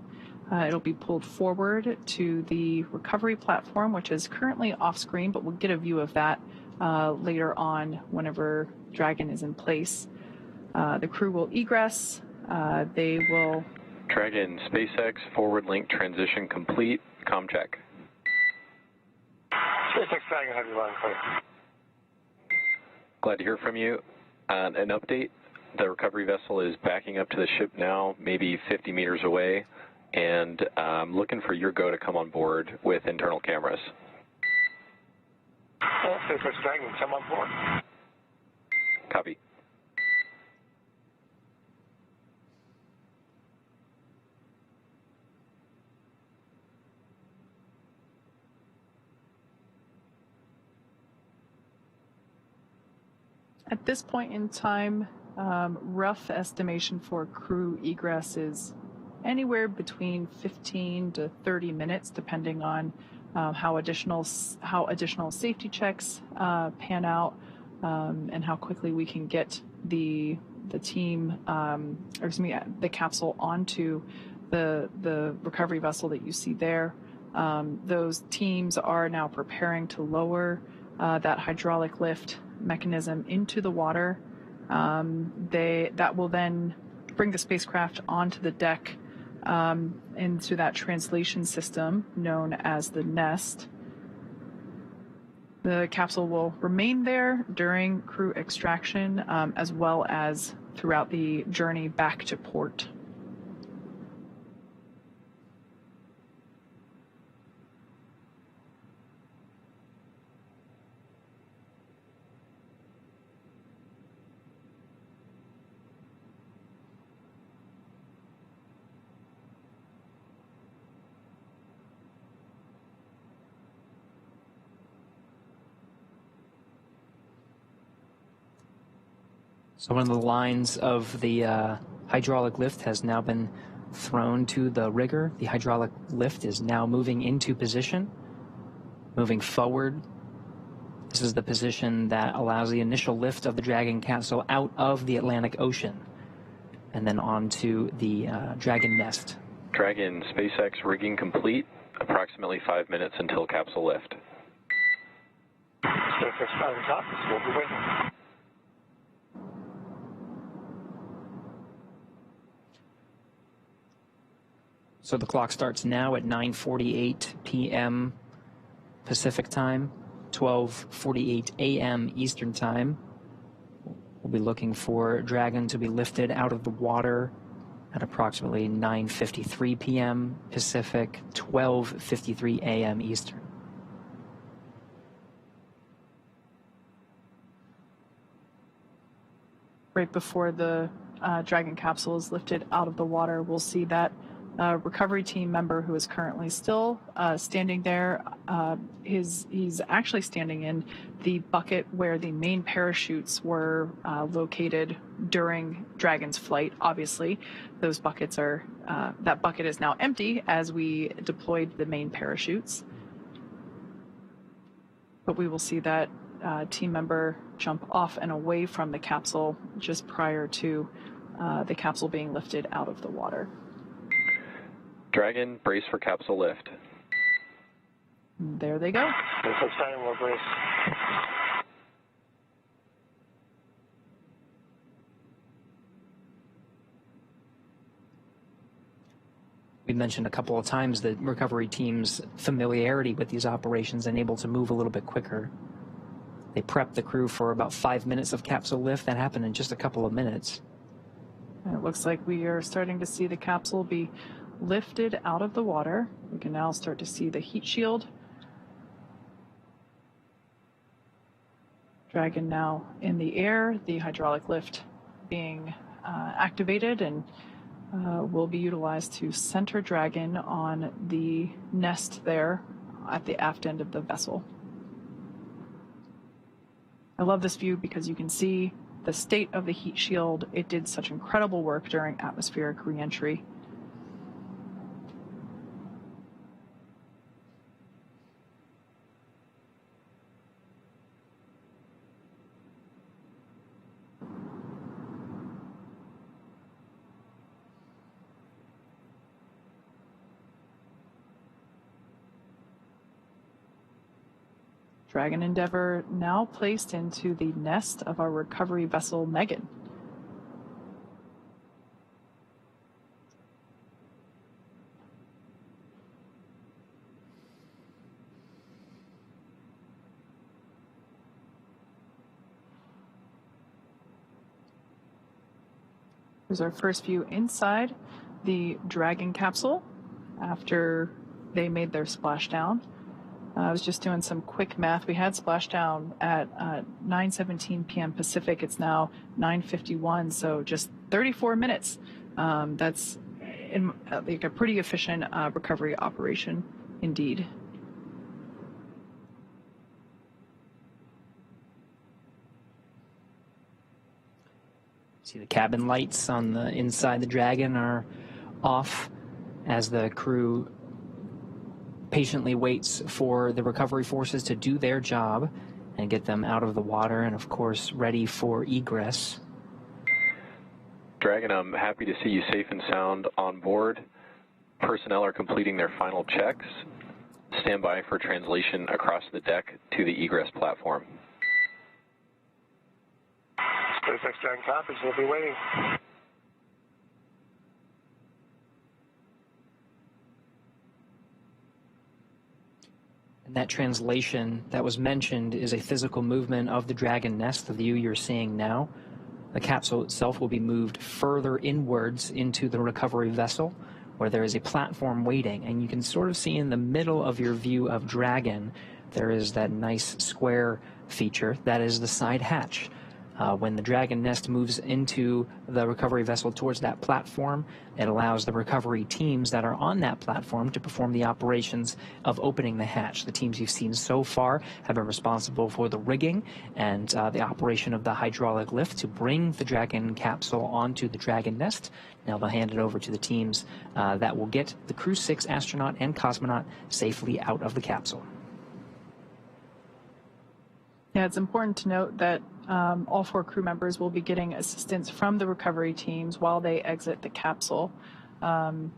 Speaker 2: it'll be pulled forward to the recovery platform, which is currently off screen, but we'll get a view of that later on whenever Dragon is in place. The crew will egress. They will...
Speaker 1: Dragon, SpaceX, forward link transition complete. Com check.
Speaker 4: SpaceX Dragon, have you line clear?
Speaker 1: Glad to hear from you. An update, the recovery vessel is backing up to the ship now, maybe 50 meters away, and looking for your go to come on board with internal cameras.
Speaker 4: SpaceX Dragon, come on board.
Speaker 1: Copy.
Speaker 2: At this point in time, rough estimation for crew egress is anywhere between 15 to 30 minutes, depending on how additional safety checks pan out and how quickly we can get the team, the capsule onto the recovery vessel that you see there. Those teams are now preparing to lower that hydraulic lift mechanism into the water. That will then bring the spacecraft onto the deck into that translation system known as the nest. The capsule will remain there during crew extraction as well as throughout the journey back to port.
Speaker 3: So one of the lines of the hydraulic lift has now been thrown to the rigger. The hydraulic lift is now moving into position, moving forward. This is the position that allows the initial lift of the Dragon capsule out of the Atlantic Ocean and then onto the Dragon nest.
Speaker 1: Dragon, SpaceX rigging complete. Approximately 5 minutes until capsule lift.
Speaker 4: SpaceX Dragon copies. We'll be waiting.
Speaker 3: So the clock starts now at 9:48 p.m. Pacific time, 12:48 a.m. Eastern time. We'll be looking for Dragon to be lifted out of the water at approximately 9:53 p.m. Pacific, 12:53 a.m. Eastern.
Speaker 2: right before the Dragon capsule is lifted out of the water, we'll see that recovery team member who is currently still standing there. He's actually standing in the bucket where the main parachutes were located during Dragon's flight. Obviously, those buckets are that bucket is now empty as we deployed the main parachutes. But we will see that team member jump off and away from the capsule just prior to the capsule being lifted out of the water.
Speaker 1: Dragon, brace for capsule lift.
Speaker 2: There they go.
Speaker 3: We mentioned a couple of times the recovery team's familiarity with these operations and able to move a little bit quicker. They prepped the crew for about 5 minutes of capsule lift. That happened in just a couple of minutes.
Speaker 2: And it looks like we are starting to see the capsule be lifted out of the water. We can now start to see the heat shield. Dragon now in the air, the hydraulic lift being activated and will be utilized to center Dragon on the nest there at the aft end of the vessel. I love this view because you can see the state of the heat shield. It did such incredible work during atmospheric re-entry. Dragon Endeavour now placed into the nest of our recovery vessel, Megan. Here's our first view inside the Dragon capsule after they made their splashdown. I was just doing some quick math. We had splashdown at 9:17 p.m. Pacific. It's now 9:51, so just 34 minutes. That's like a pretty efficient recovery operation indeed.
Speaker 3: See the cabin lights on the inside the Dragon are off as the crew patiently waits for the recovery forces to do their job and get them out of the water and, of course, ready for egress.
Speaker 1: Dragon, I'm happy to see you safe and sound on board. Personnel are completing their final checks. Stand by for translation across the deck to the egress platform.
Speaker 4: SpaceX Dragon copies. We'll be waiting.
Speaker 3: And that translation that was mentioned is a physical movement of the Dragon nest, the view you're seeing now. The capsule itself will be moved further inwards into the recovery vessel, where there is a platform waiting. And you can sort of see in the middle of your view of Dragon, there is that nice square feature. That is the side hatch. When the Dragon nest moves into the recovery vessel towards that platform, it allows the recovery teams that are on that platform to perform the operations of opening the hatch. The teams you've seen so far have been responsible for the rigging and the operation of the hydraulic lift to bring the Dragon capsule onto the Dragon nest. Now they'll hand it over to the teams that will get the Crew-6 astronaut and cosmonaut safely out of the capsule.
Speaker 2: Yeah, it's important to note that all 4 crew members will be getting assistance from the recovery teams while they exit the capsule. You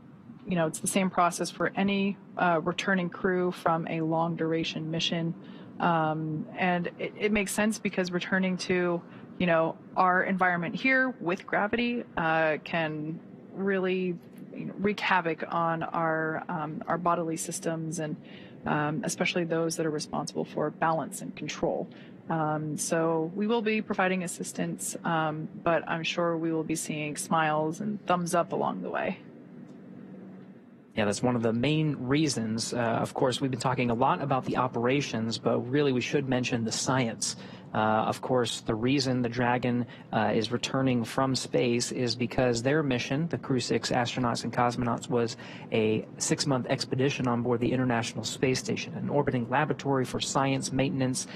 Speaker 2: know, it's the same process for any returning crew from a long duration mission. And it makes sense because returning to, you know, our environment here with gravity can really wreak havoc on our bodily systems and especially those that are responsible for balance and control. So we will be providing assistance, but I'm sure we will be seeing smiles and thumbs up along the way.
Speaker 3: Yeah, that's one of the main reasons. Of course, we've been talking a lot about the operations, but really we should mention the science Of course, the reason the Dragon is returning from space is because their mission, the Crew-6 astronauts and cosmonauts, was a 6-month expedition on board the International Space Station, an orbiting laboratory for science, maintenance,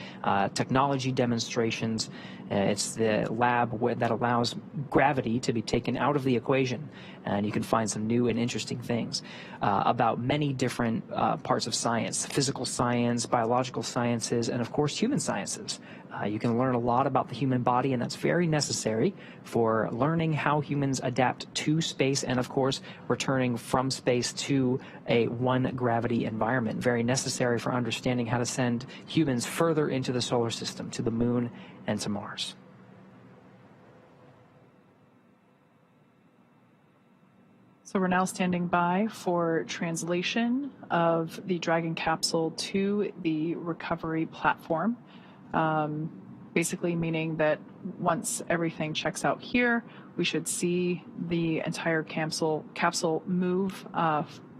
Speaker 3: technology demonstrations. It's the lab that allows gravity to be taken out of the equation, and you can find some new and interesting things about many different parts of science: physical science, biological sciences, and of course human sciences. You can learn a lot about the human body, and that's very necessary for learning how humans adapt to space and, of course, returning from space to a one-gravity environment. Very necessary for understanding how to send humans further into the solar system, to the moon and to Mars.
Speaker 2: So we're now standing by for translation of the Dragon capsule to the recovery platform. Basically meaning that once everything checks out here, we should see the entire capsule move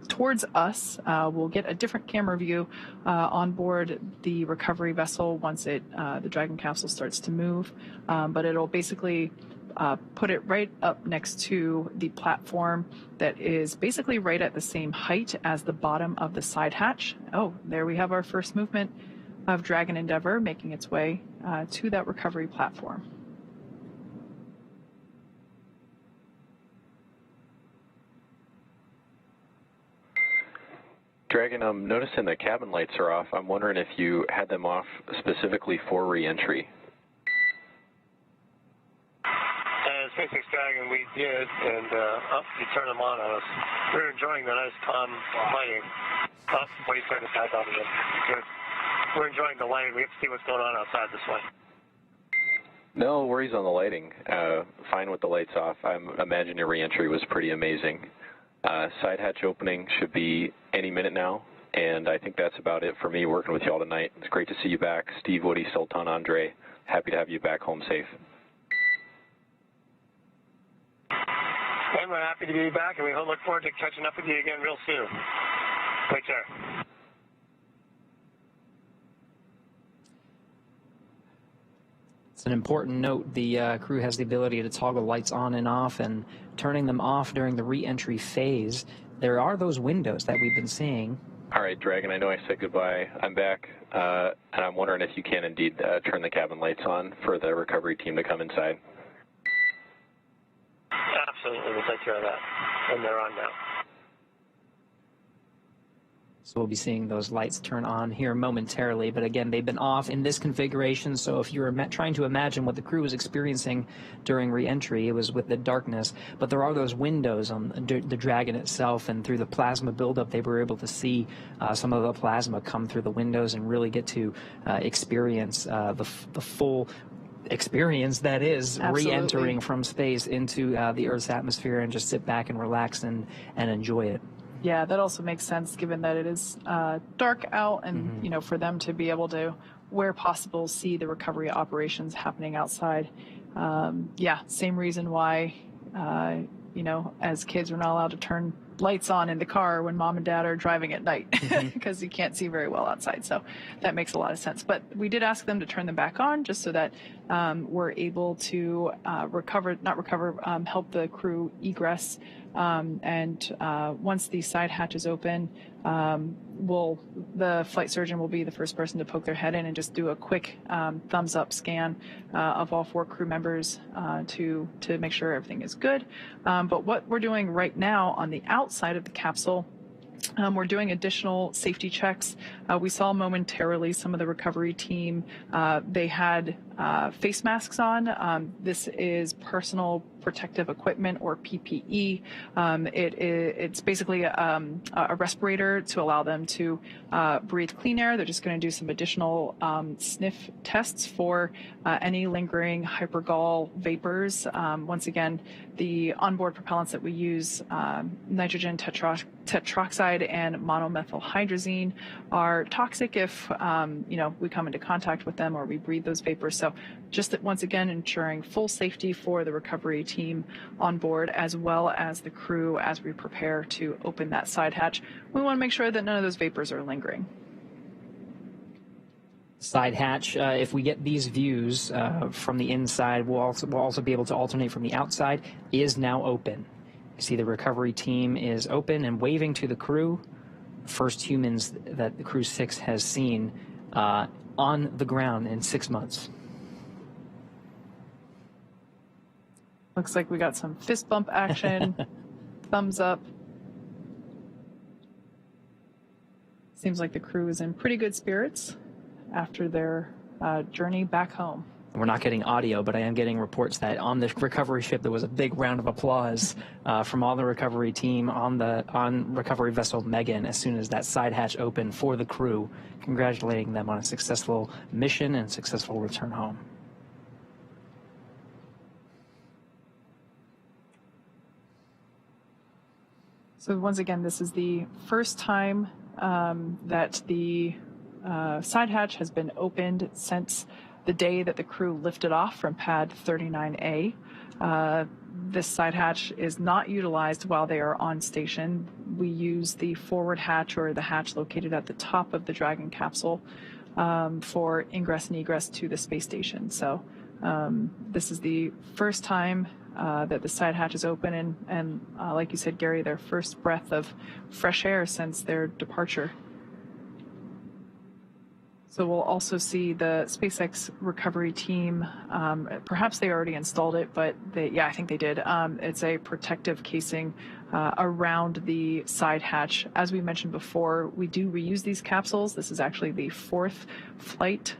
Speaker 2: towards us. We'll get a different camera view on board the recovery vessel once the Dragon capsule starts to move, but it'll basically put it right up next to the platform that is basically right at the same height as the bottom of the side hatch. Oh, there we have our first movement of Dragon Endeavour making its way to that recovery platform.
Speaker 1: Dragon, I'm noticing the cabin lights are off. I'm wondering if you had them off specifically for re-entry.
Speaker 4: SpaceX Dragon, we did, and you turned them on us. We were enjoying the nice calm lighting. What do you turn it back on again? Good. We're enjoying the light. We have to see what's going on outside this way.
Speaker 1: No worries on the lighting. Fine with the lights off. I imagine your re-entry was pretty amazing. Side hatch opening should be any minute now, and I think that's about it for me working with you all tonight. It's great to see you back. Steve, Woody, Sultan, Andrey, happy to have you back home safe.
Speaker 4: And we're happy to be back, and we look forward to catching up with you again real soon. Take care.
Speaker 3: It's an important note. The crew has the ability to toggle lights on and off, and turning them off during the re-entry phase. There are those windows that we've been seeing.
Speaker 1: All right, Dragon, I know I said goodbye. I'm back, and I'm wondering if you can indeed turn the cabin lights on for the recovery team to come inside.
Speaker 4: Absolutely, we'll take care of that. And they're on now.
Speaker 3: So we'll be seeing those lights turn on here momentarily, but again, they've been off in this configuration, so if you're trying to imagine what the crew was experiencing during re-entry, it was with the darkness, but there are those windows on the Dragon itself, and through the plasma buildup, they were able to see some of the plasma come through the windows and really get to experience the full experience that is re-entering from space into the Earth's atmosphere, and just sit back and relax and enjoy it.
Speaker 2: Yeah, that also makes sense given that it is dark out, and you know, for them to be able to, where possible, see the recovery operations happening outside. Yeah, same reason why you know, as kids we're not allowed to turn lights on in the car when mom and dad are driving at night because you can't see very well outside. So that makes a lot of sense. But we did ask them to turn them back on just so that we're able to help the crew egress. And once the side hatch is open, the flight surgeon will be the first person to poke their head in and just do a quick thumbs up scan of all 4 crew members to make sure everything is good. But what we're doing right now on the outside of the capsule, we're doing additional safety checks. We saw momentarily some of the recovery team, they had face masks on. This is personal protective equipment, or PPE. It's basically a respirator to allow them to breathe clean air. They're just going to do some additional sniff tests for any lingering hypergol vapors. Once again, the onboard propellants that we use, nitrogen tetroxide and monomethylhydrazine, are toxic if you know, we come into contact with them or we breathe those vapors. So just that, once again, ensuring full safety for the recovery team on board, as well as the crew as we prepare to open that side hatch. We want to make sure that none of those vapors are lingering.
Speaker 3: Side hatch, if we get these views from the inside, we'll also be able to alternate from the outside, is now open. You see the recovery team is open and waving to the crew. First humans that the Crew-6 has seen on the ground in 6 months.
Speaker 2: Looks like we got some fist bump action, thumbs up. Seems like the crew is in pretty good spirits after their journey back home.
Speaker 3: We're not getting audio, but I am getting reports that on the recovery ship there was a big round of applause from all the recovery team on recovery vessel Megan as soon as that side hatch opened for the crew, congratulating them on a successful mission and successful return home.
Speaker 2: So once again, this is the first time that the side hatch has been opened since the day that the crew lifted off from pad 39A. This side hatch is not utilized while they are on station. We use the forward hatch, or the hatch located at the top of the Dragon capsule, for ingress and egress to the space station. So this is the first time that the side hatch is open, and like you said, Gary, their first breath of fresh air since their departure. So we'll also see the SpaceX recovery team, perhaps they already installed it, but I think they did. It's a protective casing around the side hatch. As we mentioned before, we do reuse these capsules. This is actually the 4th flight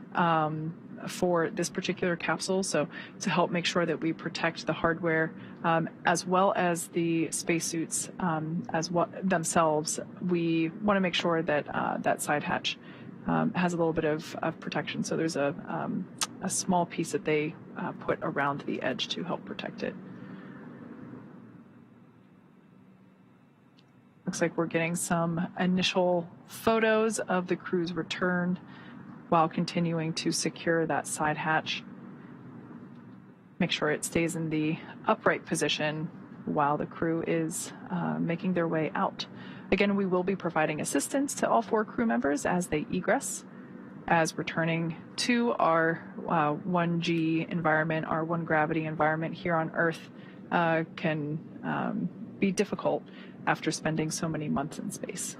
Speaker 2: for this particular capsule, so to help make sure that we protect the hardware as well as the spacesuits themselves, we want to make sure that that side hatch has a little bit of protection. So there's a small piece that they put around the edge to help protect it. Looks like we're getting some initial photos of the crew's return while continuing to secure that side hatch. Make sure it stays in the upright position while the crew is making their way out. Again, we will be providing assistance to all 4 crew members as they egress, as returning to our 1G environment, our 1 gravity environment here on Earth can be difficult after spending so many months in space.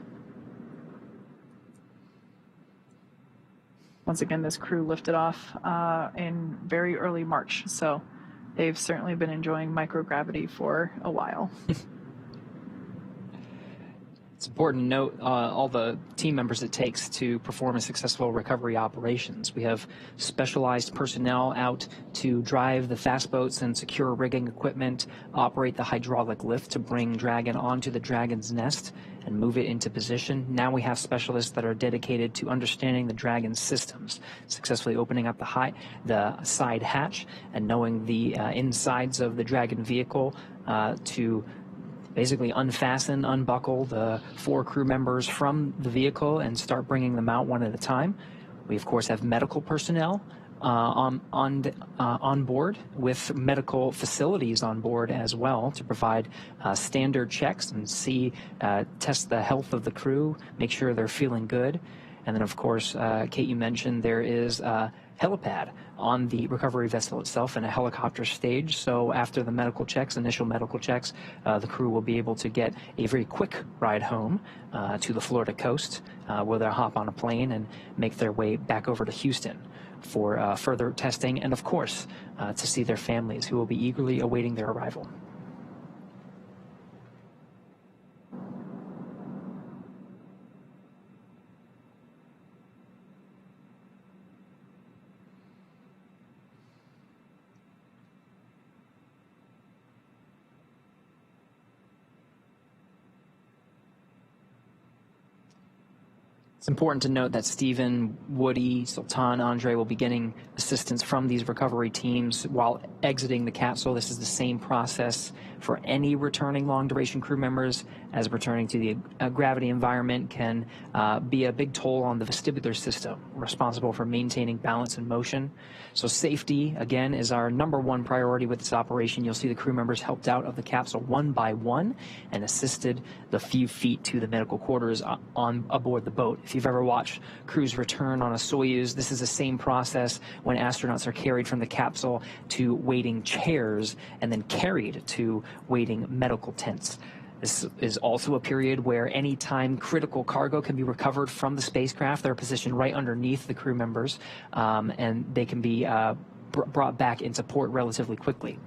Speaker 2: Once again, this crew lifted off in very early March, so they've certainly been enjoying microgravity for a while.
Speaker 3: It's important to note all the team members it takes to perform a successful recovery operations. We have specialized personnel out to drive the fast boats and secure rigging equipment, operate the hydraulic lift to bring Dragon onto the Dragon's nest and move it into position. Now we have specialists that are dedicated to understanding the Dragon's systems, successfully opening up the side hatch and knowing the insides of the Dragon vehicle to basically unbuckle the 4 crew members from the vehicle and start bringing them out one at a time. We, of course, have medical personnel on board, with medical facilities on board as well, to provide standard checks and test the health of the crew, make sure they're feeling good. And then, of course, Kate, you mentioned there is a helipad on the recovery vessel itself and a helicopter stage. So after the initial medical checks, the crew will be able to get a very quick ride home to the Florida coast, where they'll hop on a plane and make their way back over to Houston for further testing and, of course, to see their families, who will be eagerly awaiting their arrival. It's important to note that Stephen, Woody, Sultan, Andrey will be getting assistance from these recovery teams while exiting the capsule. This is the same process for any returning long-duration crew members, as returning to the gravity environment can be a big toll on the vestibular system, responsible for maintaining balance and motion. So safety, again, is our #1 priority with this operation. You'll see the crew members helped out of the capsule one by one and assisted the few feet to the medical quarters on aboard the boat. If If you've ever watched crews return on a Soyuz, this is the same process when astronauts are carried from the capsule to waiting chairs and then carried to waiting medical tents. This is also a period where any time critical cargo can be recovered from the spacecraft, they're positioned right underneath the crew members, and they can be brought back into port relatively quickly.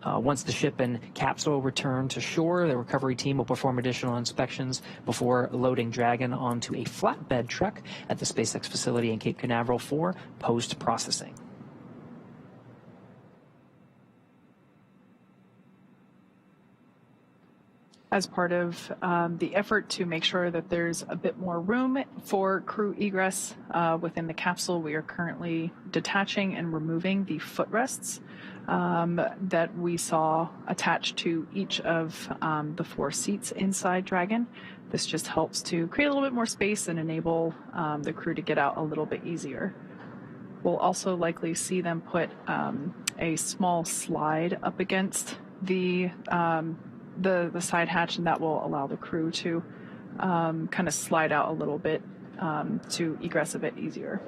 Speaker 3: Once the ship and capsule return to shore, the recovery team will perform additional inspections before loading Dragon onto a flatbed truck at the SpaceX facility in Cape Canaveral for post-processing.
Speaker 2: As part of the effort to make sure that there's a bit more room for crew egress within the capsule, we are currently detaching and removing the footrests that we saw attached to each of the 4 seats inside Dragon. This just helps to create a little bit more space and enable the crew to get out a little bit easier. We'll also likely see them put a small slide up against the side hatch, and that will allow the crew to kind of slide out a little bit to egress a bit easier.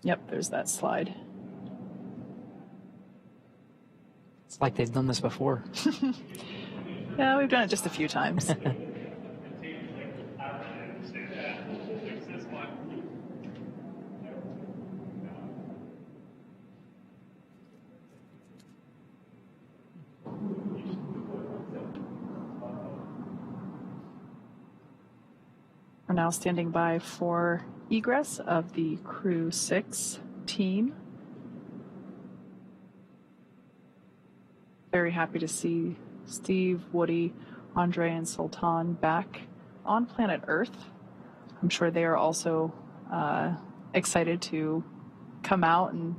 Speaker 2: Yep, there's that slide.
Speaker 3: It's like they've done this before.
Speaker 2: Yeah, we've done it just a few times. We're now standing by for egress of the Crew-6 team. Very happy to see Steve, Woody, Andrey, and Sultan back on planet Earth. I'm sure they are also excited to come out, and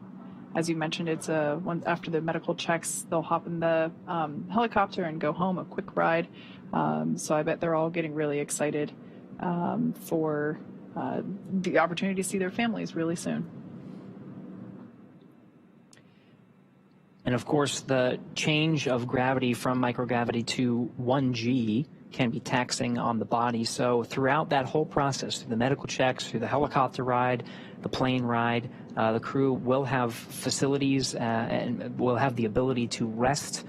Speaker 2: as you mentioned, it's after the medical checks, they'll hop in the helicopter and go home, a quick ride. So I bet they're all getting really excited for the opportunity to see their families really soon.
Speaker 3: And of course, the change of gravity from microgravity to 1G can be taxing on the body. So throughout that whole process, through the medical checks, through the helicopter ride, the plane ride, the crew will have facilities and will have the ability to rest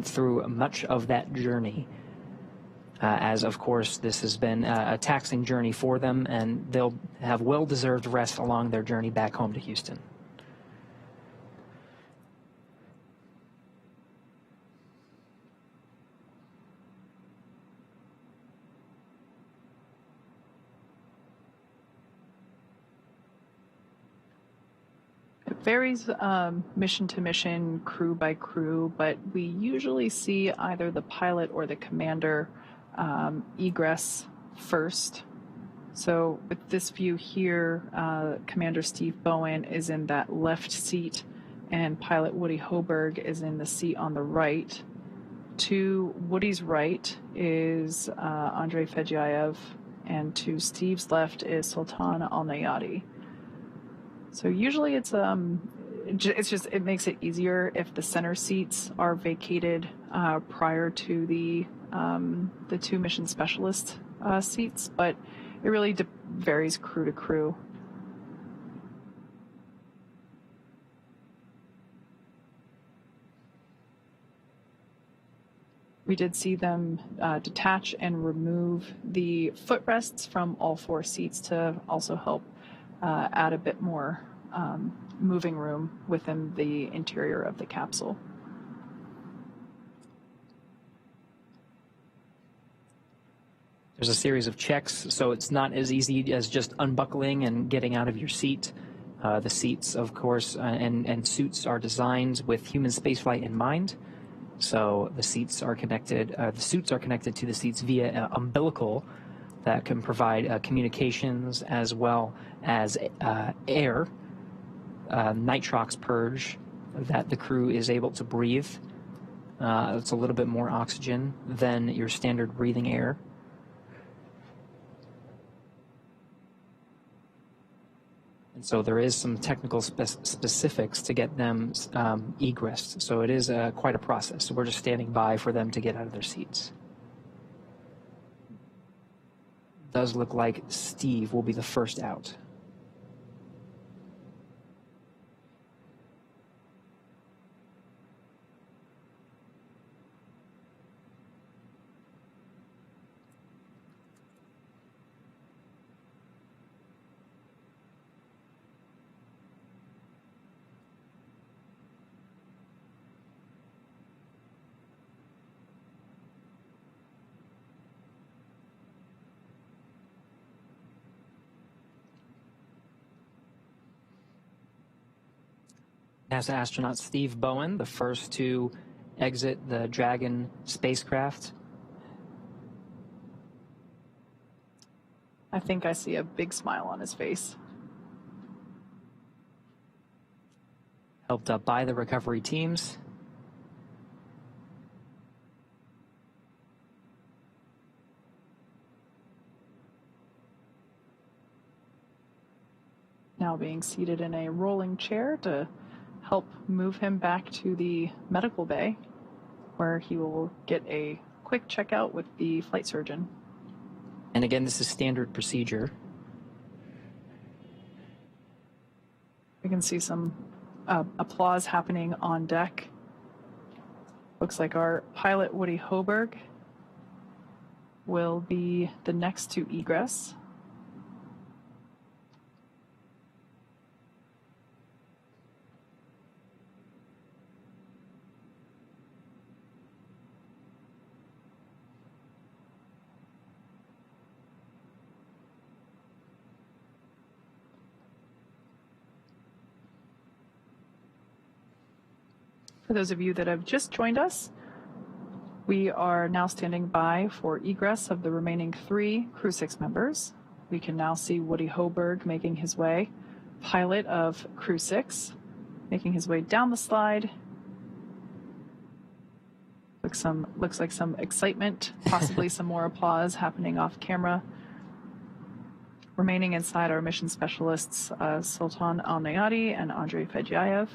Speaker 3: through much of that journey. As, of course, this has been a taxing journey for them, and they'll have well-deserved rest along their journey back home to Houston.
Speaker 2: It varies mission to mission, crew by crew, but we usually see either the pilot or the commander egress first. So with this view here, Commander Steve Bowen is in that left seat, and pilot Woody Hoburg is in the seat on the right. To Woody's right is Andrey Fedyaev, and to Steve's left is Sultan Alneyadi. So usually it makes it easier if the center seats are vacated prior to the 2 mission specialist seats, but it really varies crew to crew. We did see them detach and remove the footrests from all 4 seats to also help add a bit more moving room within the interior of the capsule.
Speaker 3: There's a series of checks, so it's not as easy as just unbuckling and getting out of your seat. The seats, of course, and suits are designed with human spaceflight in mind. So the seats are connected. The suits are connected to the seats via an umbilical that can provide communications as well as air, nitrox purge that the crew is able to breathe. It's a little bit more oxygen than your standard breathing air. And so there is some technical specifics to get them egressed. So it is quite a process. So we're just standing by for them to get out of their seats. Does look like Steve will be the first out. NASA astronaut Steve Bowen, the first to exit the Dragon spacecraft.
Speaker 2: I think I see a big smile on his face.
Speaker 3: Helped up by the recovery teams.
Speaker 2: Now being seated in a rolling chair to help move him back to the medical bay, where he will get a quick checkout with the flight surgeon.
Speaker 3: And again, this is standard procedure.
Speaker 2: We can see some applause happening on deck. Looks like our pilot, Woody Hoburg, will be the next to egress. For those of you that have just joined us, we are now standing by for egress of the remaining 3 Crew-6 members. We can now see Woody Hoburg making his way, pilot of Crew-6, making his way down the slide. Looks like some excitement, possibly some more applause happening off camera. Remaining inside are mission specialists Sultan Alneyadi and Andrey Fedyaev.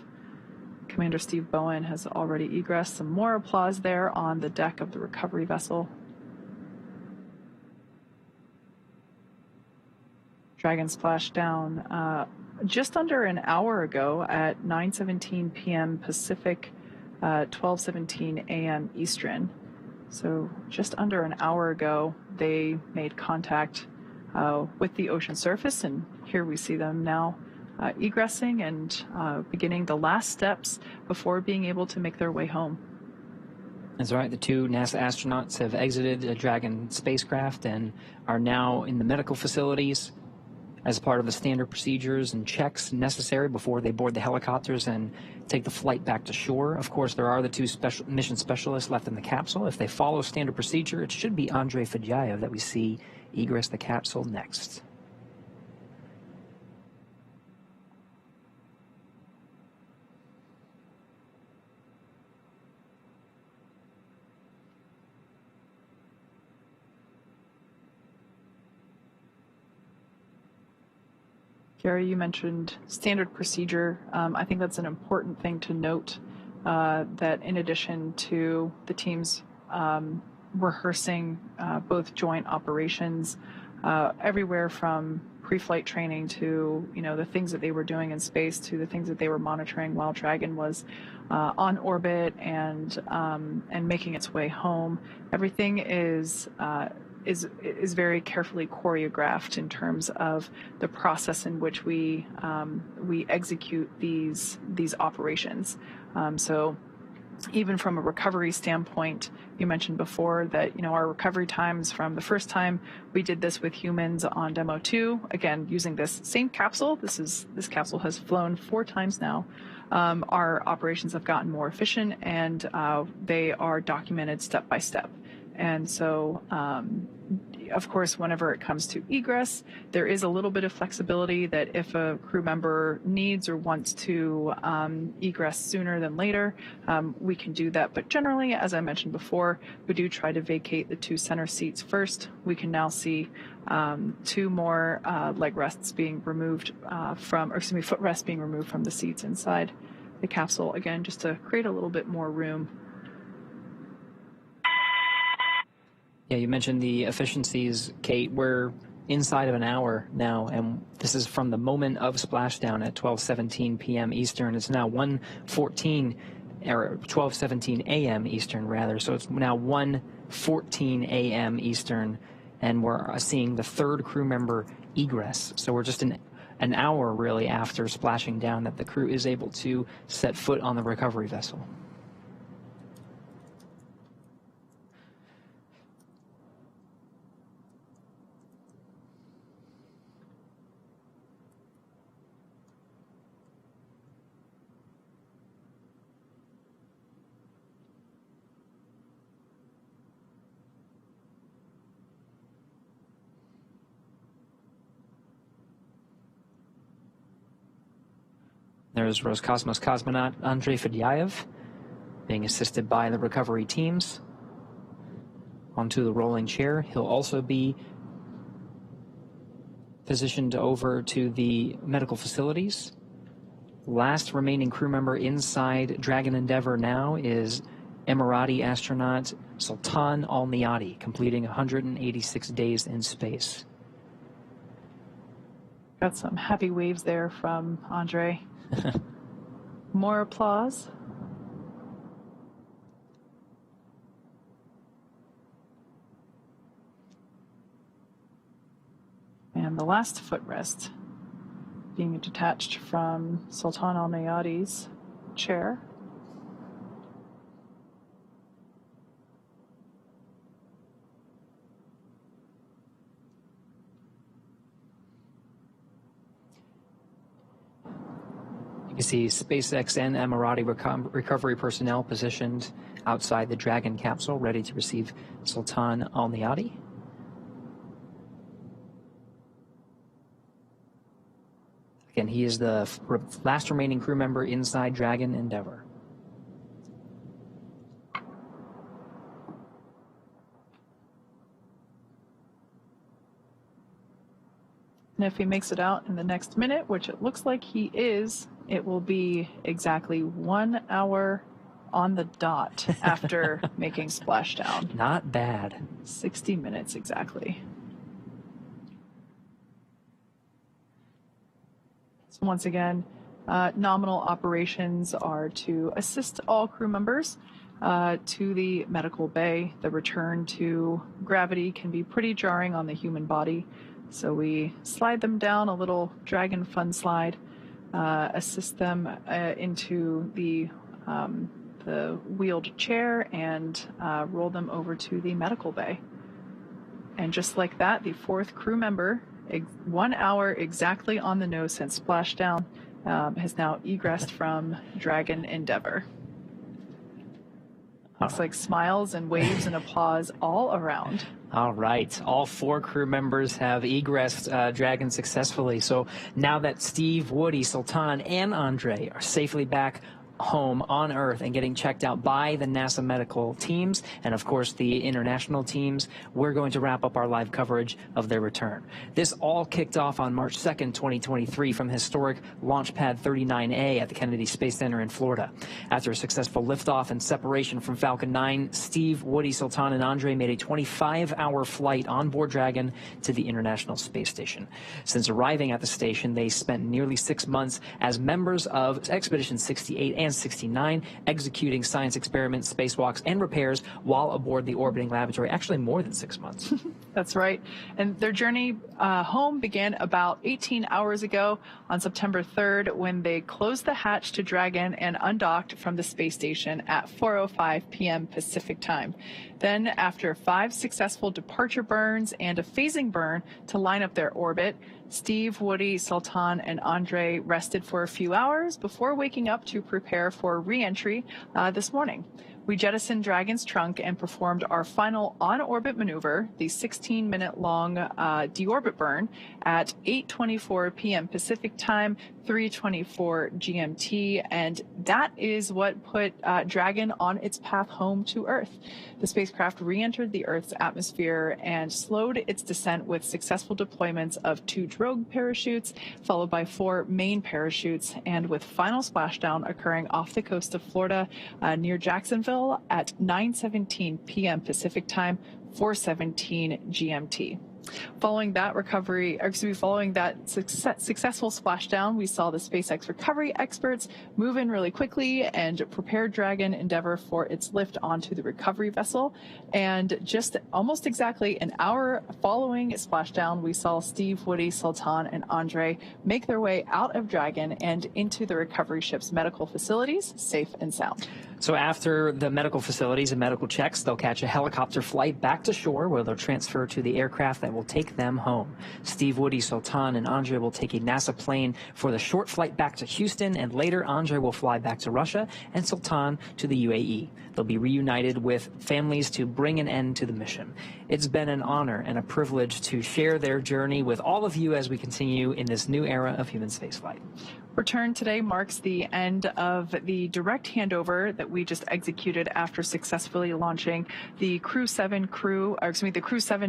Speaker 2: Commander Steve Bowen has already egressed. Some more applause there on the deck of the recovery vessel. Dragon Splashdown just under an hour ago at 9:17 p.m. Pacific, 12:17 a.m. Eastern. So just under an hour ago, they made contact with the ocean surface, and here we see them now egressing and beginning the last steps before being able to make their way home.
Speaker 3: That's right. The 2 NASA astronauts have exited the Dragon spacecraft and are now in the medical facilities as part of the standard procedures and checks necessary before they board the helicopters and take the flight back to shore. Of course, there are the 2 mission specialists left in the capsule. If they follow standard procedure, it should be Andrey Fedyaev that we see egress the capsule next.
Speaker 2: Gary, you mentioned standard procedure. I think that's an important thing to note, that in addition to the teams rehearsing both joint operations, everywhere from pre-flight training to the things that they were doing in space to the things that they were monitoring while Dragon was on orbit and making its way home, everything is very carefully choreographed in terms of the process in which we execute these operations. So even from a recovery standpoint, you mentioned before that our recovery times from the first time we did this with humans on Demo 2, again using this same capsule. This capsule has flown 4 times now. Our operations have gotten more efficient, and they are documented step by step. And so, of course, whenever it comes to egress, there is a little bit of flexibility that if a crew member needs or wants to egress sooner than later, we can do that. But generally, as I mentioned before, we do try to vacate the 2 center seats first. We can now see 2 more leg rests being removed footrests being removed from the seats inside the capsule, again, just to create a little bit more room.
Speaker 3: Yeah, you mentioned the efficiencies, Kate. We're inside of an hour now, and this is from the moment of splashdown at 12:17 p.m. Eastern. It's now 1:14, or 12:17 a.m. Eastern, rather. So it's now 1:14 a.m. Eastern, and we're seeing the 3rd crew member egress. So we're just an hour, really, after splashing down that the crew is able to set foot on the recovery vessel. There's Roscosmos cosmonaut Andrey Fedyaev being assisted by the recovery teams onto the rolling chair. He'll also be positioned over to the medical facilities. Last remaining crew member inside Dragon Endeavour now is Emirati astronaut Sultan Alneyadi, completing 186 days in space.
Speaker 2: Got some happy waves there from Andrey. More applause. And the last footrest being detached from Sultan Alneyadi's chair.
Speaker 3: You can see SpaceX and Emirati recovery personnel positioned outside the Dragon capsule, ready to receive Sultan Alneyadi. Again, he is the last remaining crew member inside Dragon Endeavour.
Speaker 2: And if he makes it out in the next minute, which it looks like he is, it will be exactly 1 hour on the dot after making splashdown.
Speaker 3: Not bad.
Speaker 2: 60 minutes exactly. So once again, nominal operations are to assist all crew members to the medical bay. The return to gravity can be pretty jarring on the human body. So we slide them down a little Dragon fun slide, assist them into the wheeled chair, and roll them over to the medical bay. And just like that, the 4th crew member, 1 hour exactly on the nose since splashdown, has now egressed from Dragon Endeavour. Looks like smiles and waves and applause all around.
Speaker 3: All right. All 4 crew members have egressed Dragon successfully. So now that Steve, Woody, Sultan, and Andrey are safely back home on Earth and getting checked out by the NASA medical teams and, of course, the international teams, we're going to wrap up our live coverage of their return. This all kicked off on March 2nd, 2023 from historic Launch Pad 39A at the Kennedy Space Center in Florida. After a successful liftoff and separation from Falcon 9, Steve, Woody, Sultan, and Andrey made a 25-hour flight on board Dragon to the International Space Station. Since arriving at the station, they spent nearly 6 months as members of Expedition 68 and 69, executing science experiments, spacewalks, and repairs while aboard the orbiting laboratory. Actually, more than 6 months.
Speaker 2: That's right. And their journey home began about 18 hours ago on September 3rd when they closed the hatch to Dragon and undocked from the space station at 4:05 p.m. Pacific time. Then, after 5 successful departure burns and a phasing burn to line up their orbit, Steve, Woody, Sultan, and Andrey rested for a few hours before waking up to prepare for re-entry this morning. We jettisoned Dragon's trunk and performed our final on-orbit maneuver, the 16-minute-long deorbit burn, at 8:24 p.m. Pacific Time, 3:24 GMT, and that is what put Dragon on its path home to Earth. The spacecraft re-entered the Earth's atmosphere and slowed its descent with successful deployments of 2 Drogue parachutes, followed by 4 main parachutes, and with final splashdown occurring off the coast of Florida near Jacksonville at 9:17 p.m. Pacific Time, 4:17 GMT. Following that successful splashdown, we saw the SpaceX recovery experts move in really quickly and prepare Dragon Endeavour for its lift onto the recovery vessel. And just almost exactly an hour following splashdown, we saw Steve, Woody, Sultan, and Andrey make their way out of Dragon and into the recovery ship's medical facilities, safe and sound.
Speaker 3: So after the medical facilities and medical checks, they'll catch a helicopter flight back to shore where they'll transfer to the aircraft that will take them home. Steve, Woody, Sultan, and Andrey will take a NASA plane for the short flight back to Houston, and later Andrey will fly back to Russia and Sultan to the UAE. They'll be reunited with families to bring an end to the mission. It's been an honor and a privilege to share their journey with all of you as we continue in this new era of human spaceflight.
Speaker 2: Return today marks the end of the direct handover that we just executed after successfully launching the Crew-7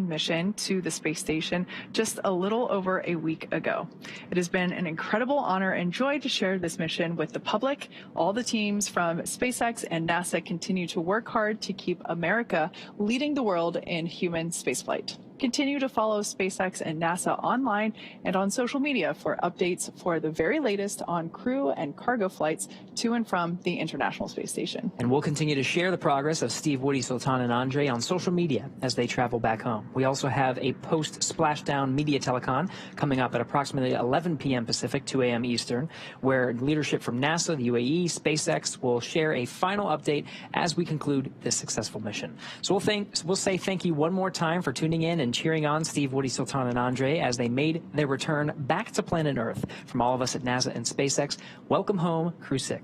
Speaker 2: mission to the space station just a little over a week ago. It has been an incredible honor and joy to share this mission with the public. All the teams from SpaceX and NASA continue to work hard to keep America leading the world in human spaceflight. Continue to follow SpaceX and NASA online and on social media for updates for the very latest on crew and cargo flights to and from the International Space Station.
Speaker 3: And we'll continue to share the progress of Steve, Woody, Sultan, and Andrey on social media as they travel back home. We also have a post-splashdown media telecon coming up at approximately 11 p.m. Pacific, 2 a.m. Eastern, where leadership from NASA, the UAE, SpaceX will share a final update as we conclude this successful mission. So we'll say thank you one more time for tuning in and cheering on Steve, Woody, Sultan, and Andrey as they made their return back to planet Earth. From all of us at NASA and SpaceX, welcome home, Crew-6.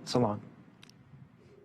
Speaker 3: So long.